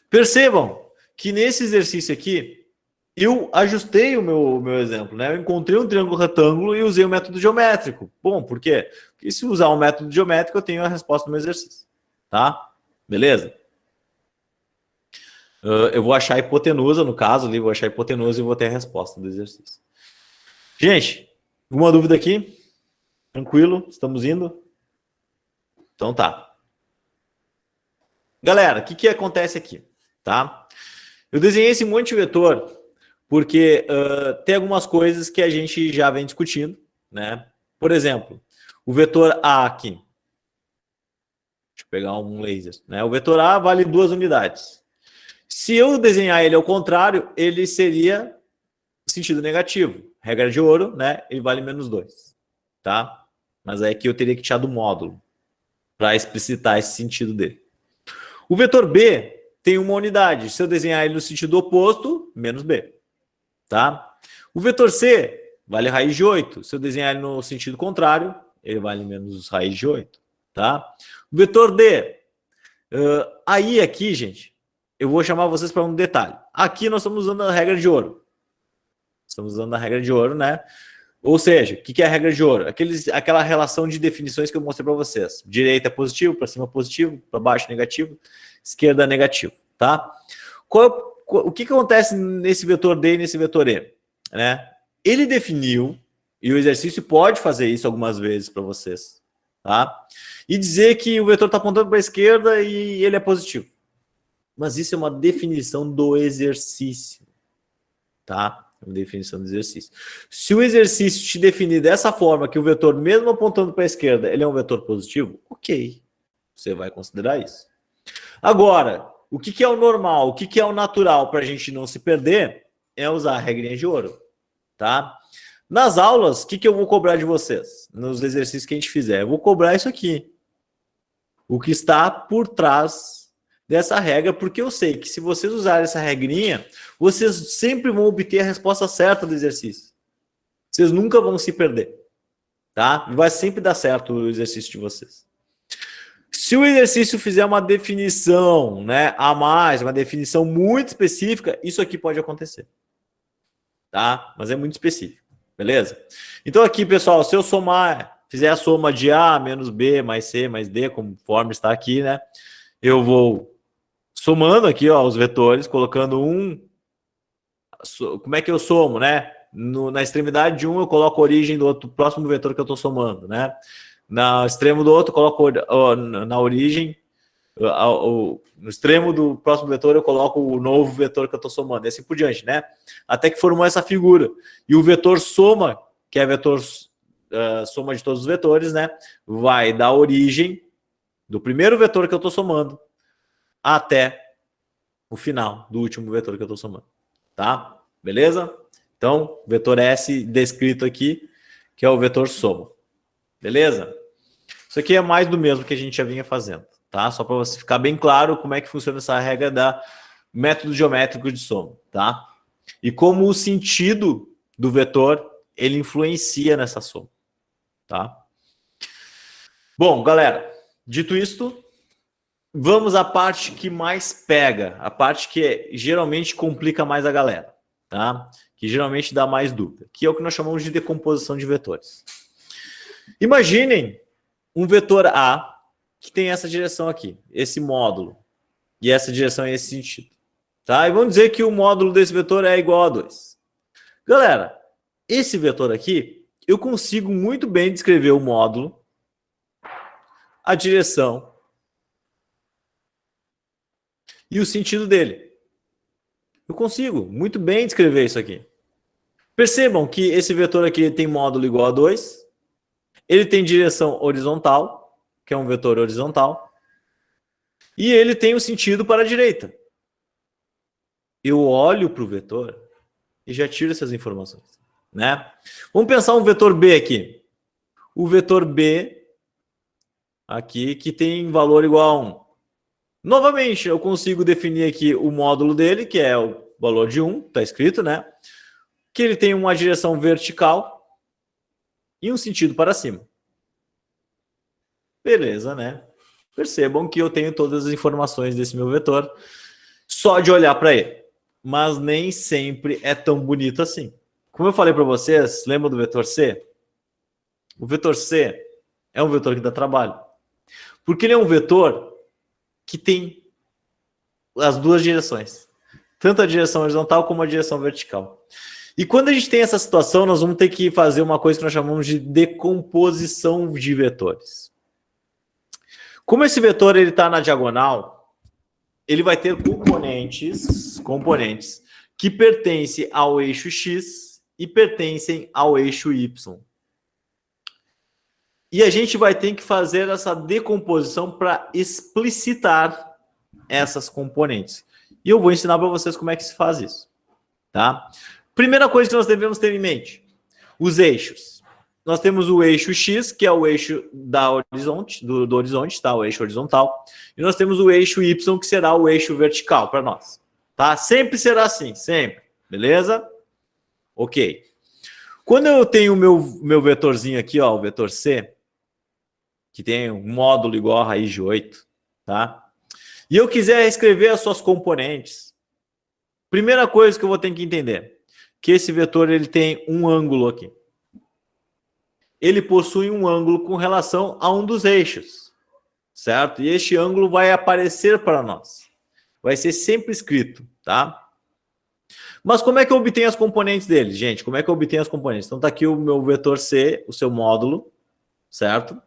[SPEAKER 1] Percebam que nesse exercício aqui, eu ajustei o meu exemplo, né? Eu encontrei um triângulo retângulo e usei o método geométrico. Bom, por quê? Porque se usar o método geométrico, eu tenho a resposta do meu exercício, tá? Beleza? Eu vou achar a hipotenusa, no caso ali, vou achar a hipotenusa e vou ter a resposta do exercício. Gente, alguma dúvida aqui? Tranquilo? Estamos indo? Então tá. Galera, o que acontece aqui? Tá? Eu desenhei esse monte de vetor porque tem algumas coisas que a gente já vem discutindo, né? Por exemplo, o vetor A aqui. Deixa eu pegar um laser, né? O vetor A vale 2 unidades. Se eu desenhar ele ao contrário, ele seria sentido negativo. Regra de ouro, né? Ele vale menos 2, tá? Mas aí aqui eu teria que tirar do módulo para explicitar esse sentido dele. O vetor B tem uma unidade. Se eu desenhar ele no sentido oposto, menos B, tá? O vetor C vale raiz de 8. Se eu desenhar ele no sentido contrário, ele vale menos raiz de 8, tá? O vetor D, aí aqui, gente, eu vou chamar vocês para um detalhe. Aqui nós estamos usando a regra de ouro. Estamos usando a regra de ouro, né? Ou seja, o que é a regra de ouro? Aquela relação de definições que eu mostrei para vocês. Direita é positivo, para cima é positivo, para baixo negativo, esquerda é negativo, tá? O que acontece nesse vetor D e nesse vetor E? Né? Ele definiu, e o exercício pode fazer isso algumas vezes para vocês, tá? E dizer que o vetor está apontando para a esquerda e ele é positivo. Mas isso é uma definição do exercício, tá? Uma definição do exercício. Se o exercício te definir dessa forma, que o vetor, mesmo apontando para a esquerda, ele é um vetor positivo, ok. Você vai considerar isso. Agora, o que é o normal, o que é o natural para a gente não se perder é usar a regrinha de ouro, tá? Nas aulas, o que eu vou cobrar de vocês? Nos exercícios que a gente fizer, eu vou cobrar isso aqui. O que está por trás dessa regra, porque eu sei que se vocês usarem essa regrinha, vocês sempre vão obter a resposta certa do exercício. Vocês nunca vão se perder, tá? Vai sempre dar certo o exercício de vocês. Se o exercício fizer uma definição, né, a mais, uma definição muito específica, isso aqui pode acontecer. Tá? Mas é muito específico, beleza? Então aqui, pessoal, se eu somar, fizer a soma de A menos B mais C mais D, conforme está aqui, né? Eu vou somando aqui, ó, os vetores, colocando um. Como é que eu somo, né? Na extremidade de um, eu coloco a origem do outro, próximo vetor que eu estou somando, né? No extremo do outro, eu coloco na origem, no extremo do próximo vetor, eu coloco o novo vetor que eu estou somando, e assim por diante, né? Até que formou essa figura. E o vetor soma, que é vetor soma de todos os vetores, né? Vai da origem do primeiro vetor que eu estou somando até o final do último vetor que eu estou somando. Tá? Beleza? Então, vetor S descrito aqui, que é o vetor soma. Beleza? Isso aqui é mais do mesmo que a gente já vinha fazendo, tá? Só para você ficar bem claro como é que funciona essa regra da método geométrico de soma, tá? E como o sentido do vetor, ele influencia nessa soma, tá? Bom, galera, dito isto, vamos à parte que mais pega, a parte que geralmente complica mais a galera, tá? Que geralmente dá mais dúvida, que é o que nós chamamos de decomposição de vetores. Imaginem um vetor A que tem essa direção aqui, esse módulo, e essa direção é esse sentido, tá? E vamos dizer que o módulo desse vetor é igual a 2. Galera, esse vetor aqui, eu consigo muito bem descrever o módulo, a direção e o sentido dele. Eu consigo muito bem descrever isso aqui. Percebam que esse vetor aqui tem módulo igual a 2. Ele tem direção horizontal, que é um vetor horizontal. E ele tem o sentido para a direita. Eu olho para o vetor e já tiro essas informações, né? Vamos pensar um vetor B aqui. O vetor B aqui que tem valor igual a 1. Novamente, eu consigo definir aqui o módulo dele, que é o valor de 1, está escrito, né? Que ele tem uma direção vertical e um sentido para cima. Beleza, né? Percebam que eu tenho todas as informações desse meu vetor só de olhar para ele. Mas nem sempre é tão bonito assim. Como eu falei para vocês, lembra do vetor C? O vetor C é um vetor que dá trabalho. Porque ele é um vetor que tem as duas direções. Tanto a direção horizontal como a direção vertical. E quando a gente tem essa situação, nós vamos ter que fazer uma coisa que nós chamamos de decomposição de vetores. Como esse vetor está na diagonal, ele vai ter componentes que pertencem ao eixo X e pertencem ao eixo Y. E a gente vai ter que fazer essa decomposição para explicitar essas componentes. E eu vou ensinar para vocês como é que se faz isso. Tá? Primeira coisa que nós devemos ter em mente, os eixos. Nós temos o eixo X, que é o eixo do horizonte, tá? O eixo horizontal. E nós temos o eixo Y, que será o eixo vertical para nós. Tá? Sempre será assim, sempre. Beleza? Ok. Quando eu tenho o meu vetorzinho aqui, ó, o vetor C, que tem um módulo igual a raiz de 8, tá? E eu quiser escrever as suas componentes, primeira coisa que eu vou ter que entender, que esse vetor ele tem um ângulo aqui. Ele possui um ângulo com relação a um dos eixos, certo? E este ângulo vai aparecer para nós. Vai ser sempre escrito, tá? Mas como é que eu obtenho as componentes dele, gente? Como é que eu obtenho as componentes? Então tá aqui o meu vetor C, o seu módulo, certo?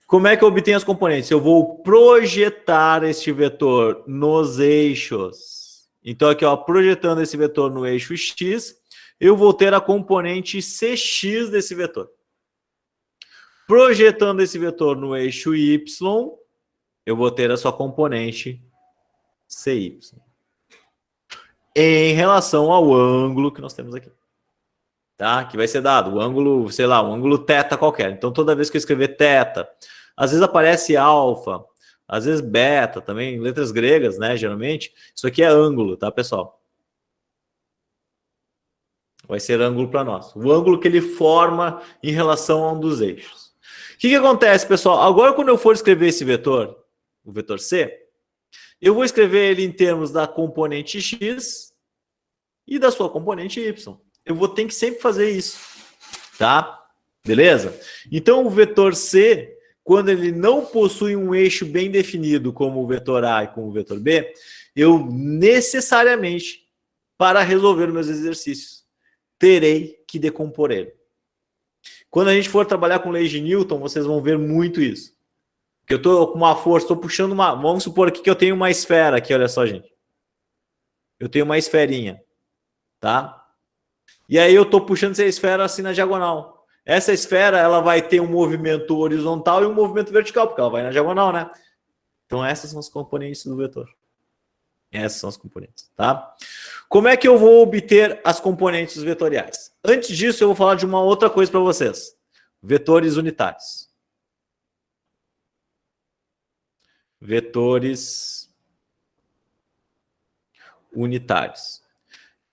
[SPEAKER 1] Como é que eu obtenho as componentes? Eu vou projetar este vetor nos eixos. Então aqui, ó, projetando esse vetor no eixo X, eu vou ter a componente CX desse vetor. Projetando esse vetor no eixo Y, eu vou ter a sua componente CY. Em relação ao ângulo que nós temos aqui. Tá? Que vai ser dado, o ângulo, sei lá, um ângulo θ qualquer. Então toda vez que eu escrever θ, às vezes aparece alfa, às vezes beta também, letras gregas, né, geralmente. Isso aqui é ângulo, tá, pessoal? Vai ser ângulo para nós. O ângulo que ele forma em relação a um dos eixos. O que acontece, pessoal? Agora, quando eu for escrever esse vetor, o vetor C, eu vou escrever ele em termos da componente x e da sua componente y. Eu vou ter que sempre fazer isso, tá? Beleza? Então, o vetor C, quando ele não possui um eixo bem definido, como o vetor A e como o vetor B, eu necessariamente, para resolver meus exercícios, terei que decompor ele. Quando a gente for trabalhar com leis de Newton, vocês vão ver muito isso. Porque eu estou com uma força, estou puxando uma... Vamos supor aqui que eu tenho uma esfera aqui, olha só, gente. Eu tenho uma esferinha, tá? E aí eu estou puxando essa esfera assim na diagonal. Essa esfera, ela vai ter um movimento horizontal e um movimento vertical, porque ela vai na diagonal, né? Então essas são as componentes do vetor. Essas são as componentes, tá? Como é que eu vou obter as componentes vetoriais? Antes disso, eu vou falar de uma outra coisa para vocês. Vetores unitários. Vetores unitários.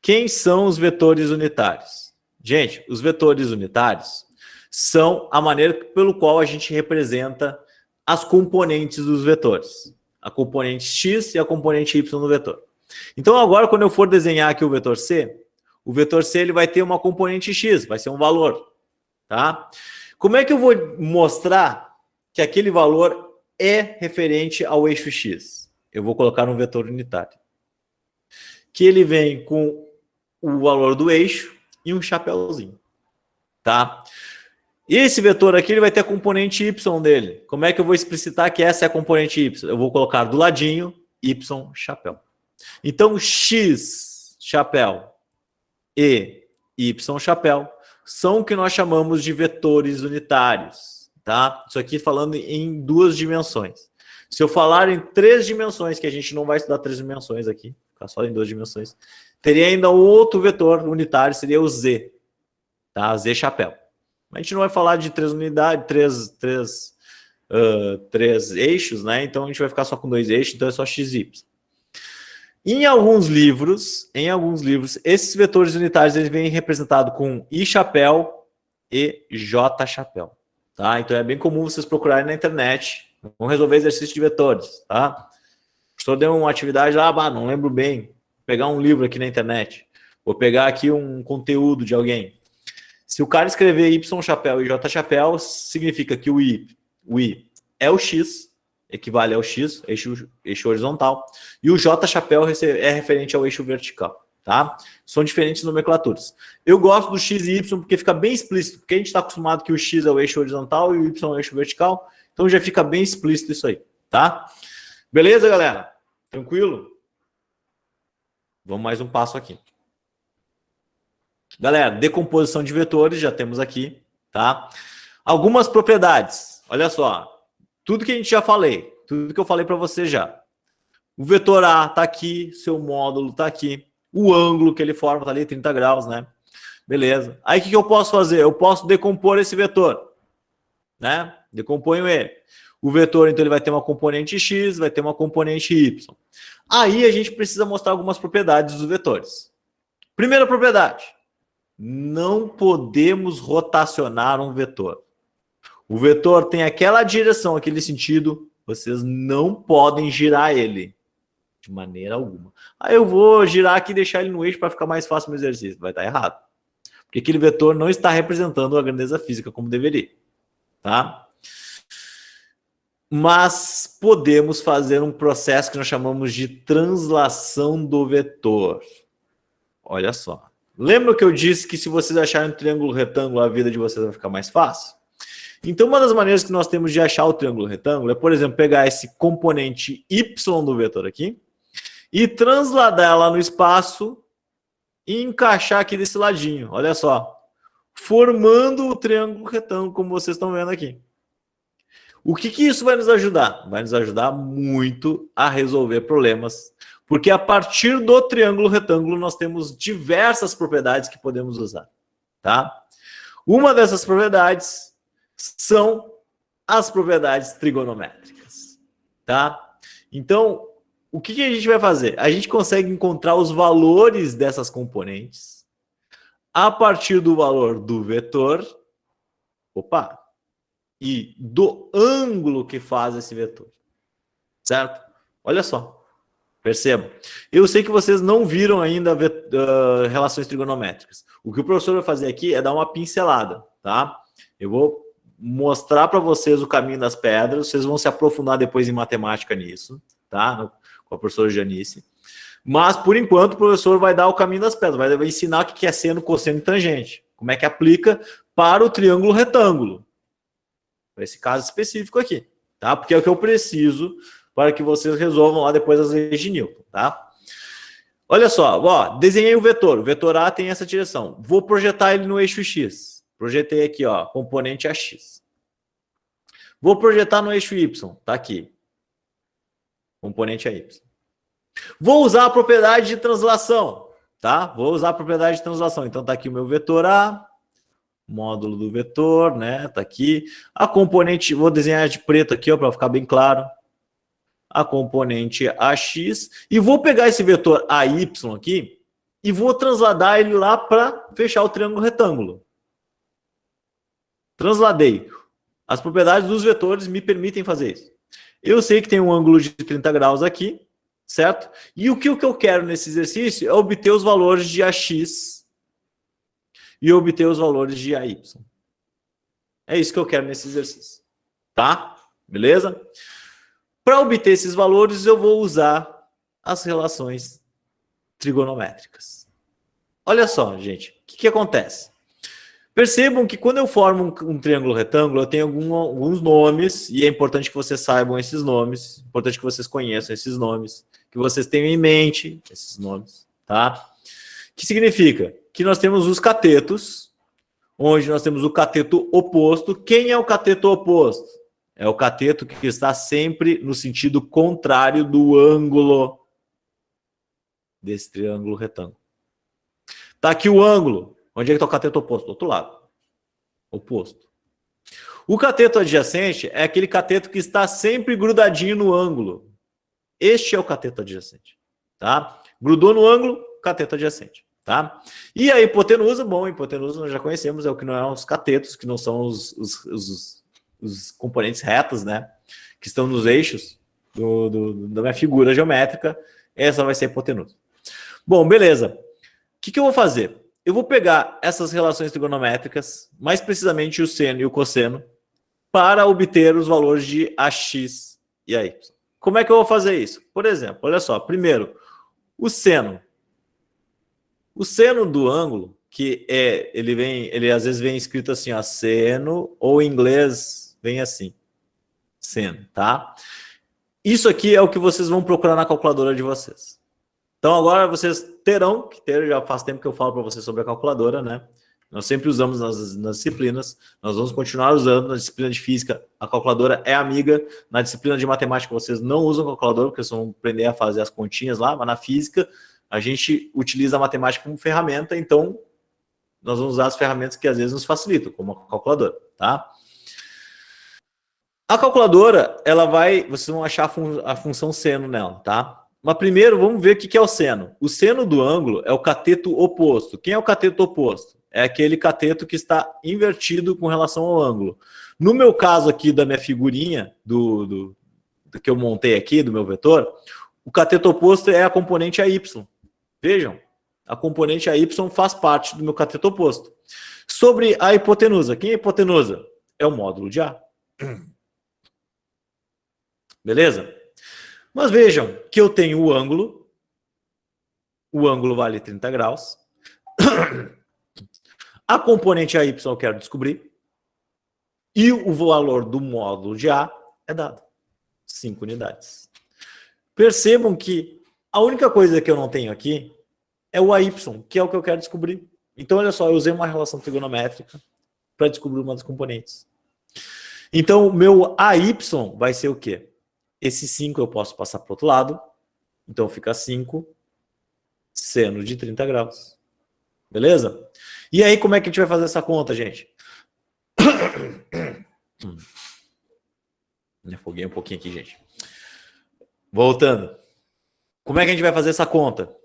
[SPEAKER 1] Quem são os vetores unitários? Gente, os vetores unitários são a maneira pelo qual a gente representa as componentes dos vetores. A componente x e a componente y no vetor. Então agora, quando eu for desenhar aqui o vetor C ele vai ter uma componente x, vai ser um valor. Tá? Como é que eu vou mostrar que aquele valor é referente ao eixo x? Eu vou colocar um vetor unitário. Que ele vem com o valor do eixo e um chapéuzinho. Tá? E esse vetor aqui ele vai ter a componente y dele. Como é que eu vou explicitar que essa é a componente y? Eu vou colocar do ladinho y chapéu. Então, x chapéu e y chapéu são o que nós chamamos de vetores unitários. Tá? Isso aqui falando em 2 dimensões. Se eu falar em 3 dimensões, que a gente não vai estudar 3 dimensões aqui, ficar só em 2 dimensões, teria ainda outro vetor unitário, seria o z. Tá? Z chapéu. A gente não vai falar de 3 unidades, 3 eixos, né? Então a gente vai ficar só com 2 eixos, então é só x e y. Em alguns livros, esses vetores unitários eles vêm representados com i chapéu e j chapéu. Tá? Então é bem comum vocês procurarem na internet. Vamos resolver exercício de vetores. Tá? O professor deu uma atividade lá, não lembro bem. Vou pegar um livro aqui na internet. Vou pegar aqui um conteúdo de alguém. Se o cara escrever y chapéu e j chapéu, significa que o i é o x, equivale ao x, eixo horizontal, e o j chapéu é referente ao eixo vertical. Tá? São diferentes nomenclaturas. Eu gosto do x e y porque fica bem explícito, porque a gente está acostumado que o x é o eixo horizontal e o y é o eixo vertical, então já fica bem explícito isso aí. Tá? Beleza, galera? Tranquilo? Vamos mais um passo aqui. Galera, decomposição de vetores, já temos aqui, tá? Algumas propriedades, olha só, tudo que a gente já falei, tudo que eu falei para você já. O vetor A tá aqui, seu módulo tá aqui, o ângulo que ele forma tá ali, 30 graus, né? Beleza. Aí o que eu posso fazer? Eu posso decompor esse vetor, né? Decomponho ele. O vetor, então, ele vai ter uma componente x, vai ter uma componente y. Aí a gente precisa mostrar algumas propriedades dos vetores. Primeira propriedade. Não podemos rotacionar um vetor. O vetor tem aquela direção, aquele sentido, vocês não podem girar ele de maneira alguma. Aí eu vou girar aqui e deixar ele no eixo para ficar mais fácil o meu exercício. Vai estar errado. Porque aquele vetor não está representando a grandeza física como deveria. Tá? Mas podemos fazer um processo que nós chamamos de translação do vetor. Olha só. Lembra que eu disse que se vocês acharem um triângulo retângulo, a vida de vocês vai ficar mais fácil? Então, uma das maneiras que nós temos de achar o triângulo retângulo é, por exemplo, pegar esse componente y do vetor aqui e transladar ela no espaço e encaixar aqui desse ladinho. Olha só. Formando o triângulo retângulo, como vocês estão vendo aqui. O que isso vai nos ajudar? Vai nos ajudar muito a resolver problemas. Porque a partir do triângulo retângulo nós temos diversas propriedades que podemos usar, tá? Uma dessas propriedades são as propriedades trigonométricas, tá? Então, o que a gente vai fazer? A gente consegue encontrar os valores dessas componentes a partir do valor do vetor. Opa! e do ângulo que faz esse vetor. Certo? Olha só. Percebam. Eu sei que vocês não viram ainda relações trigonométricas. O que o professor vai fazer aqui é dar uma pincelada, tá? Eu vou mostrar para vocês o caminho das pedras, vocês vão se aprofundar depois em matemática nisso, tá? Com a professora Janice. Mas, por enquanto, o professor vai dar o caminho das pedras, vai ensinar o que é seno, cosseno e tangente. Como é que aplica para o triângulo retângulo. Para esse caso específico aqui, tá? Porque é o que eu preciso para que vocês resolvam lá depois as leis de Newton, tá? Olha só, ó, desenhei o vetor A tem essa direção. Vou projetar ele no eixo X. Projetei aqui, ó, componente AX. Vou projetar no eixo Y, tá aqui. Componente AY. Vou usar a propriedade de translação, tá? Vou usar a propriedade de translação. Então tá aqui o meu vetor A, módulo do vetor, né? Tá aqui. A componente, vou desenhar de preto aqui, ó, para ficar bem claro. A componente AX, e vou pegar esse vetor AY aqui e vou transladar ele lá para fechar o triângulo retângulo. Transladei. As propriedades dos vetores me permitem fazer isso. Eu sei que tem um ângulo de 30 graus aqui, certo? E o que eu quero nesse exercício é obter os valores de AX e obter os valores de AY. É isso que eu quero nesse exercício. Tá? Beleza? Para obter esses valores, eu vou usar as relações trigonométricas. Olha só, gente, o que acontece? Percebam que quando eu formo um triângulo retângulo, eu tenho alguns nomes, e é importante que vocês saibam esses nomes, é importante que vocês conheçam esses nomes, que vocês tenham em mente esses nomes, tá? Que significa que nós temos os catetos, onde nós temos o cateto oposto. Quem é o cateto oposto? É o cateto que está sempre no sentido contrário do ângulo desse triângulo retângulo. Está aqui o ângulo. Onde é que está o cateto oposto? Do outro lado. Oposto. O cateto adjacente é aquele cateto que está sempre grudadinho no ângulo. Este é o cateto adjacente. Tá? Grudou no ângulo, cateto adjacente. Tá? E a hipotenusa, bom, a hipotenusa nós já conhecemos, é o que não é os catetos, que não são os componentes retos, né, que estão nos eixos da minha figura geométrica. Essa vai ser a hipotenusa. Bom, beleza. O que eu vou fazer? Eu vou pegar essas relações trigonométricas, mais precisamente o seno e o cosseno, para obter os valores de AX e AY. Como é que eu vou fazer isso? Por exemplo, olha só, primeiro, o seno. O seno do ângulo, que ele às vezes vem escrito assim, ó, seno, ou em inglês vem assim, seno, tá? Isso aqui é o que vocês vão procurar na calculadora de vocês. Então agora vocês terão que ter, já faz tempo que eu falo para vocês sobre a calculadora, né? Nós sempre usamos nas disciplinas, nós vamos continuar usando na disciplina de física, a calculadora é amiga. Na disciplina de matemática vocês não usam calculadora, porque vocês vão aprender a fazer as continhas lá, mas na física a gente utiliza a matemática como ferramenta, então nós vamos usar as ferramentas que às vezes nos facilitam, como a calculadora, tá? A calculadora, vocês vão achar a função seno nela, tá? Mas primeiro, vamos ver o que é o seno. O seno do ângulo é o cateto oposto. Quem é o cateto oposto? É aquele cateto que está invertido com relação ao ângulo. No meu caso aqui, da minha figurinha, do que eu montei aqui, do meu vetor, o cateto oposto é a componente AY. Vejam, a componente AY faz parte do meu cateto oposto. Sobre a hipotenusa. Quem é a hipotenusa? É o módulo de A. Beleza? Mas vejam que eu tenho o ângulo vale 30 graus, a componente AY eu quero descobrir, e o valor do módulo de A é dado, 5 unidades. Percebam que a única coisa que eu não tenho aqui é o AY, que é o que eu quero descobrir. Então, olha só, eu usei uma relação trigonométrica para descobrir uma das componentes. Então, o meu AY vai ser o quê? Esse 5 eu posso passar para o outro lado. Então fica 5 seno de 30 graus. Beleza? E aí, como é que a gente vai fazer essa conta, gente? Me afoguei um pouquinho aqui, gente. Voltando. Como é que a gente vai fazer essa conta?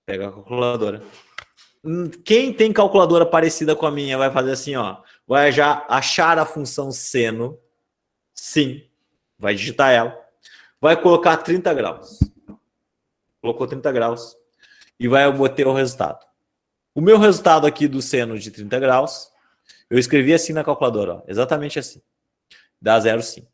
[SPEAKER 1] Pega a calculadora. Quem tem calculadora parecida com a minha vai fazer assim, ó. Vai já achar a função seno. Sim. Vai digitar ela. Vai colocar 30 graus. Colocou 30 graus. E vai obter o resultado. O meu resultado aqui do seno de 30 graus, eu escrevi assim na calculadora, ó, exatamente assim. Dá 0,5.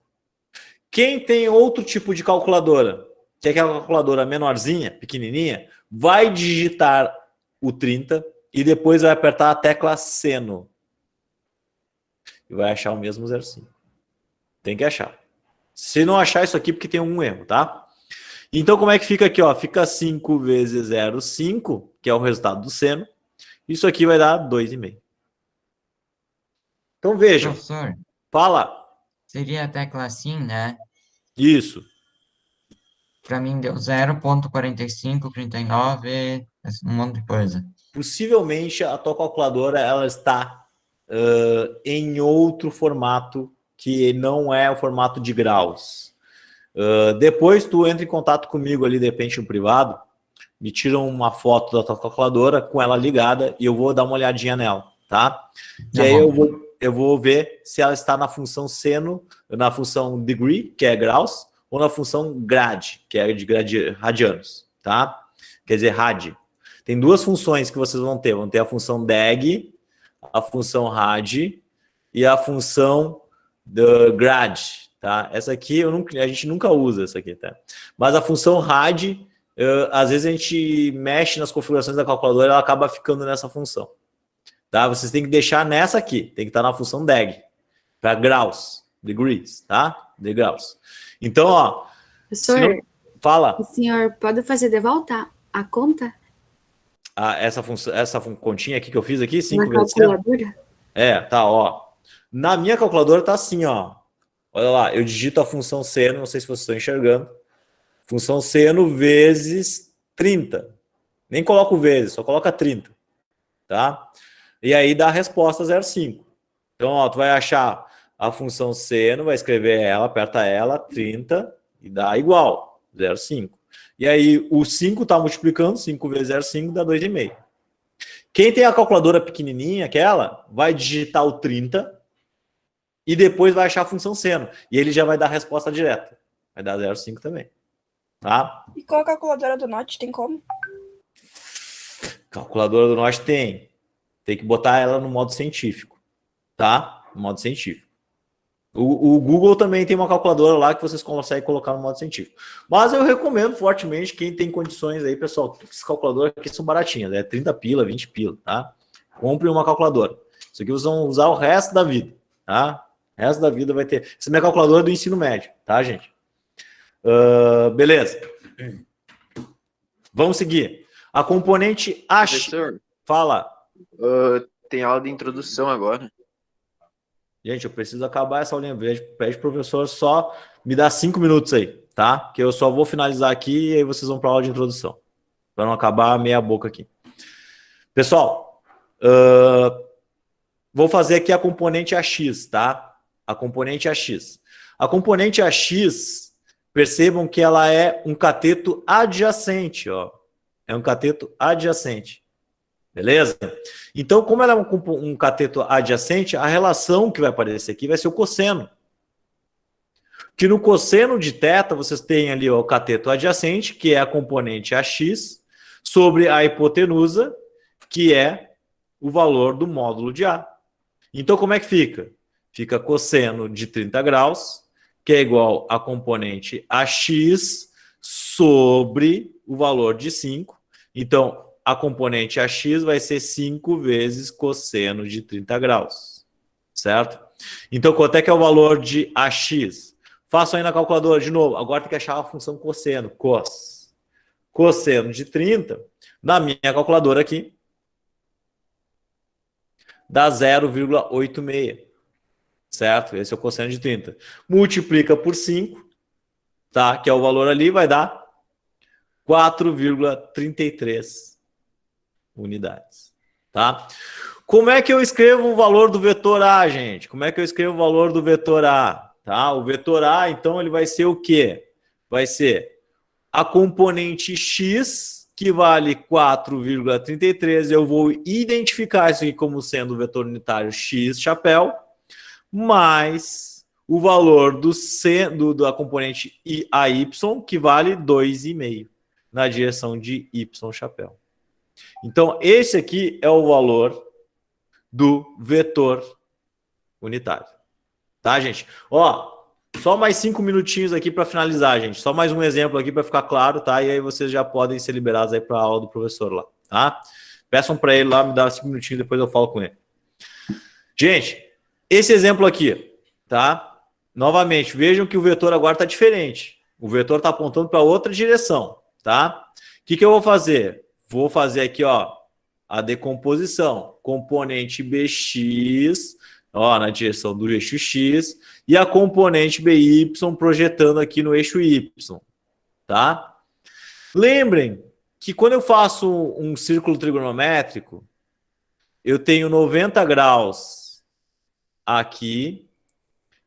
[SPEAKER 1] Quem tem outro tipo de calculadora, que é aquela calculadora menorzinha, pequenininha, vai digitar o 30 e depois vai apertar a tecla seno. E vai achar o mesmo 0,5. Tem que achar. Se não achar isso aqui, porque tem um erro, tá? Então, como é que fica aqui, ó? Fica 5 vezes 0,5, que é o resultado do seno. Isso aqui vai dar 2,5. Então, vejam.
[SPEAKER 2] Professor,
[SPEAKER 1] Fala.
[SPEAKER 2] seria a tecla assim, né?
[SPEAKER 1] Isso.
[SPEAKER 2] Para mim deu 0,45, 39, um monte de coisa.
[SPEAKER 1] Possivelmente a tua calculadora ela está em outro formato que não é o formato de graus. Depois tu entra em contato comigo ali, de repente, no privado, me tira uma foto da tua calculadora com ela ligada e eu vou dar uma olhadinha nela, tá? E aí eu vou ver se ela está na função seno, na função degree, que é graus, ou na função grade, que é de radianos, tá? Quer dizer, rad. Tem duas funções que vocês vão ter. Vão ter a função deg, a função rad e a função grad, tá? Essa aqui a gente nunca usa essa aqui, tá? Mas a função rad, às vezes a gente mexe nas configurações da calculadora e ela acaba ficando nessa função. Tá? Vocês têm que deixar nessa aqui, tem que estar na função deg, para graus, degrees, tá? De graus. Então, ó.
[SPEAKER 3] Professor,
[SPEAKER 1] fala.
[SPEAKER 3] O senhor pode fazer de volta a conta?
[SPEAKER 1] Essa continha aqui que eu fiz aqui, 5
[SPEAKER 3] Na
[SPEAKER 1] vezes
[SPEAKER 3] calculadora?
[SPEAKER 1] tá, ó. Na minha calculadora tá assim, ó. Olha lá, eu digito a função seno, não sei se vocês estão enxergando. Função seno vezes 30. Nem coloco vezes, só coloca 30. Tá? E aí dá a resposta 0,5. Então, ó, tu vai achar a função seno, vai escrever ela, aperta ela, 30, e dá igual, 0,5. E aí o 5 está multiplicando, 5 vezes 0,5 dá 2,5. Quem tem a calculadora pequenininha, aquela, vai digitar o 30 e depois vai achar a função seno. E ele já vai dar a resposta direta. Vai dar 0,5 também. Tá?
[SPEAKER 4] E qual a calculadora do Note? Tem como?
[SPEAKER 1] Calculadora do Norte tem. Tem que botar ela no modo científico. Tá? No modo científico. O Google também tem uma calculadora lá que vocês conseguem colocar no modo científico. Mas eu recomendo fortemente, quem tem condições aí, pessoal, essas calculadoras aqui são baratinhas, né? 30 pila, 20 pila, tá? Compre uma calculadora. Isso aqui vocês vão usar o resto da vida, tá? O resto da vida vai ter. Essa é minha calculadora do ensino médio, tá, gente? Beleza. Vamos seguir. A componente AX.
[SPEAKER 5] Professor,
[SPEAKER 1] Fala.
[SPEAKER 5] tem aula de introdução agora.
[SPEAKER 1] Gente, eu preciso acabar essa aulinha. Pede pro professor só me dar 5 minutos aí, tá? Que eu só vou finalizar aqui e aí vocês vão para a aula de introdução. Para não acabar meia boca aqui. Pessoal, vou fazer aqui a componente AX, tá? A componente AX. A componente AX, percebam que ela é um cateto adjacente, ó. É um cateto adjacente. Beleza? Então, como ela é um cateto adjacente, a relação que vai aparecer aqui vai ser o cosseno. Que no cosseno de θ, vocês têm ali ó, o cateto adjacente, que é a componente AX, sobre a hipotenusa, que é o valor do módulo de A. Então, como é que fica? Fica cosseno de 30 graus, que é igual a componente AX sobre o valor de 5. Então, a componente AX vai ser 5 vezes cosseno de 30 graus, certo? Então, quanto é que é o valor de AX? Faço aí na calculadora de novo. Agora tem que achar a função cosseno, cos. Cosseno de 30, na minha calculadora aqui, dá 0,86, certo? Esse é o cosseno de 30. Multiplica por 5, tá? Que é o valor ali, vai dar 4,33 unidades, tá? Como é que eu escrevo o valor do vetor A, gente? Como é que eu escrevo o valor do vetor A? Tá? O vetor A, então, ele vai ser o quê? Vai ser a componente X que vale 4,33. Eu vou identificar isso aqui como sendo o vetor unitário x chapéu, mais o valor da componente AY, que vale 2,5 na direção de y chapéu. Então, esse aqui é o valor do vetor unitário. Tá, gente? Ó, só mais 5 minutinhos aqui para finalizar, gente. Só mais um exemplo aqui para ficar claro, tá? E aí vocês já podem ser liberados aí para a aula do professor lá, tá? Peçam para ele lá, me dá 5 minutinhos, depois eu falo com ele. Gente, esse exemplo aqui, tá? Novamente, vejam que o vetor agora está diferente. O vetor está apontando para outra direção, tá? O que eu vou fazer? Vou fazer aqui, ó, a decomposição. Componente BX, ó, na direção do eixo X, e a componente BY projetando aqui no eixo Y, tá? Lembrem que quando eu faço um círculo trigonométrico, eu tenho 90 graus aqui,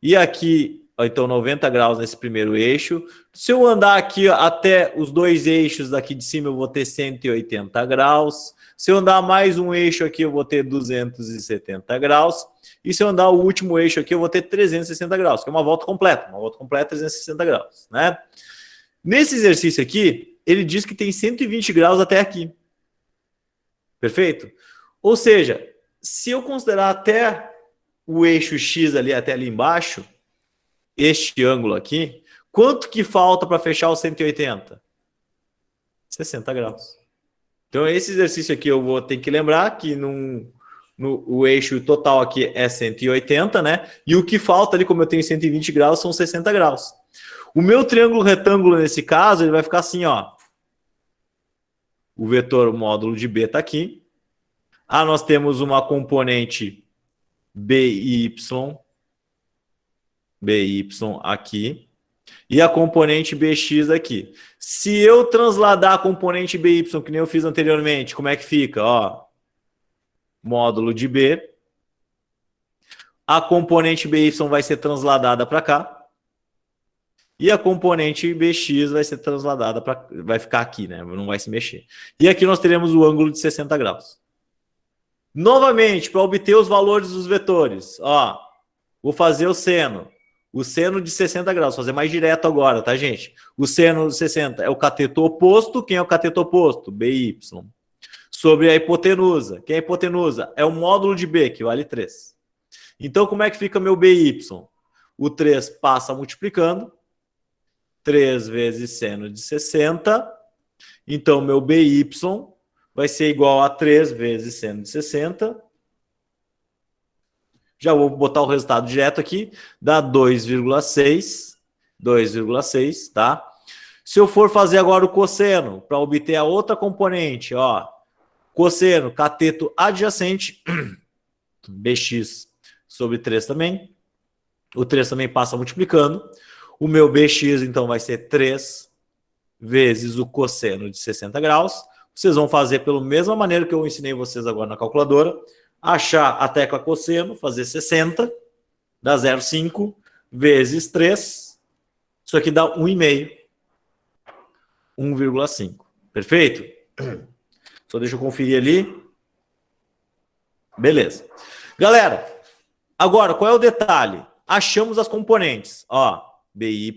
[SPEAKER 1] e aqui, então 90 graus nesse primeiro eixo. Se eu andar aqui até os dois eixos daqui de cima, eu vou ter 180 graus. Se eu andar mais um eixo aqui, eu vou ter 270 graus. E se eu andar o último eixo aqui, eu vou ter 360 graus, que é uma volta completa. Uma volta completa, 360 graus, né? Nesse exercício aqui, ele diz que tem 120 graus até aqui. Perfeito? Ou seja, se eu considerar até o eixo X ali, até ali embaixo, este ângulo aqui, quanto que falta para fechar os 180? 60 graus. Então, esse exercício aqui eu vou ter que lembrar que o eixo total aqui é 180, né? E o que falta ali, como eu tenho 120 graus, são 60 graus. O meu triângulo retângulo, nesse caso, ele vai ficar assim, ó. O vetor módulo de B está aqui. Ah, nós temos uma componente BY aqui. E a componente BX aqui. Se eu transladar a componente BY, que nem eu fiz anteriormente, como é que fica? Ó, módulo de B. A componente BY vai ser transladada para cá. E a componente BX vai ser transladada para... vai ficar aqui, né? Não vai se mexer. E aqui nós teremos o ângulo de 60 graus. Novamente, para obter os valores dos vetores, ó, vou fazer o seno. O seno de 60 graus, vou fazer mais direto agora, tá, gente? O seno de 60 é o cateto oposto. Quem é o cateto oposto? BY. Sobre a hipotenusa. Quem é a hipotenusa? É o módulo de B, que vale 3. Então, como é que fica meu BY? O 3 passa multiplicando. 3 vezes seno de 60. Então, meu BY vai ser igual a 3 vezes seno de 60. Já vou botar o resultado direto aqui. Dá 2,6. 2,6, tá? Se eu for fazer agora o cosseno, para obter a outra componente, ó. Cosseno, cateto adjacente, BX sobre 3 também. O 3 também passa multiplicando. O meu BX, então, vai ser 3 vezes o cosseno de 60 graus. Vocês vão fazer pela mesma maneira que eu ensinei vocês agora na calculadora. Achar a tecla cosseno, fazer 60, dá 0,5, vezes 3. Isso aqui dá 1,5. 1,5. Perfeito? Só deixa eu conferir ali. Beleza. Galera, agora, qual é o detalhe? Achamos as componentes. Ó, BY,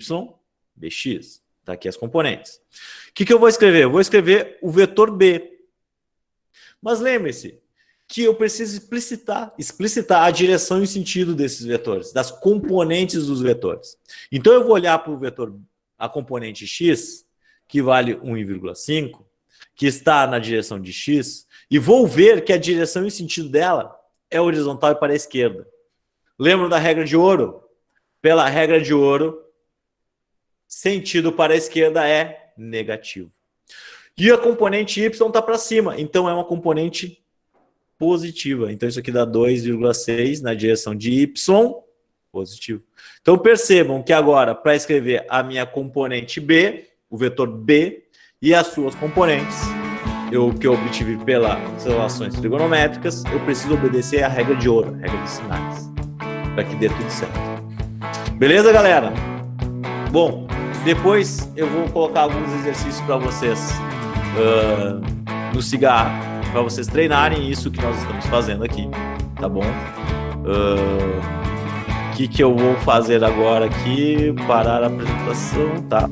[SPEAKER 1] BX. Tá aqui as componentes. O que eu vou escrever? Eu vou escrever o vetor B. Mas lembre-se que eu preciso explicitar a direção e o sentido desses vetores, das componentes dos vetores. Então, eu vou olhar para o vetor, a componente X, que vale 1,5, que está na direção de X, e vou ver que a direção e o sentido dela é horizontal e para a esquerda. Lembram da regra de ouro? Pela regra de ouro, sentido para a esquerda é negativo. E a componente Y está para cima, então é uma componente positiva. Então isso aqui dá 2,6 na direção de Y, positivo. Então percebam que agora, para escrever a minha componente B, o vetor B, e as suas componentes, que eu obtive pelas relações trigonométricas, eu preciso obedecer à regra de ouro, a regra dos sinais, para que dê tudo certo. Beleza, galera? Bom, depois eu vou colocar alguns exercícios para vocês no cigarro, para vocês treinarem isso que nós estamos fazendo aqui, tá bom? O que eu vou fazer agora aqui? Parar a apresentação, tá?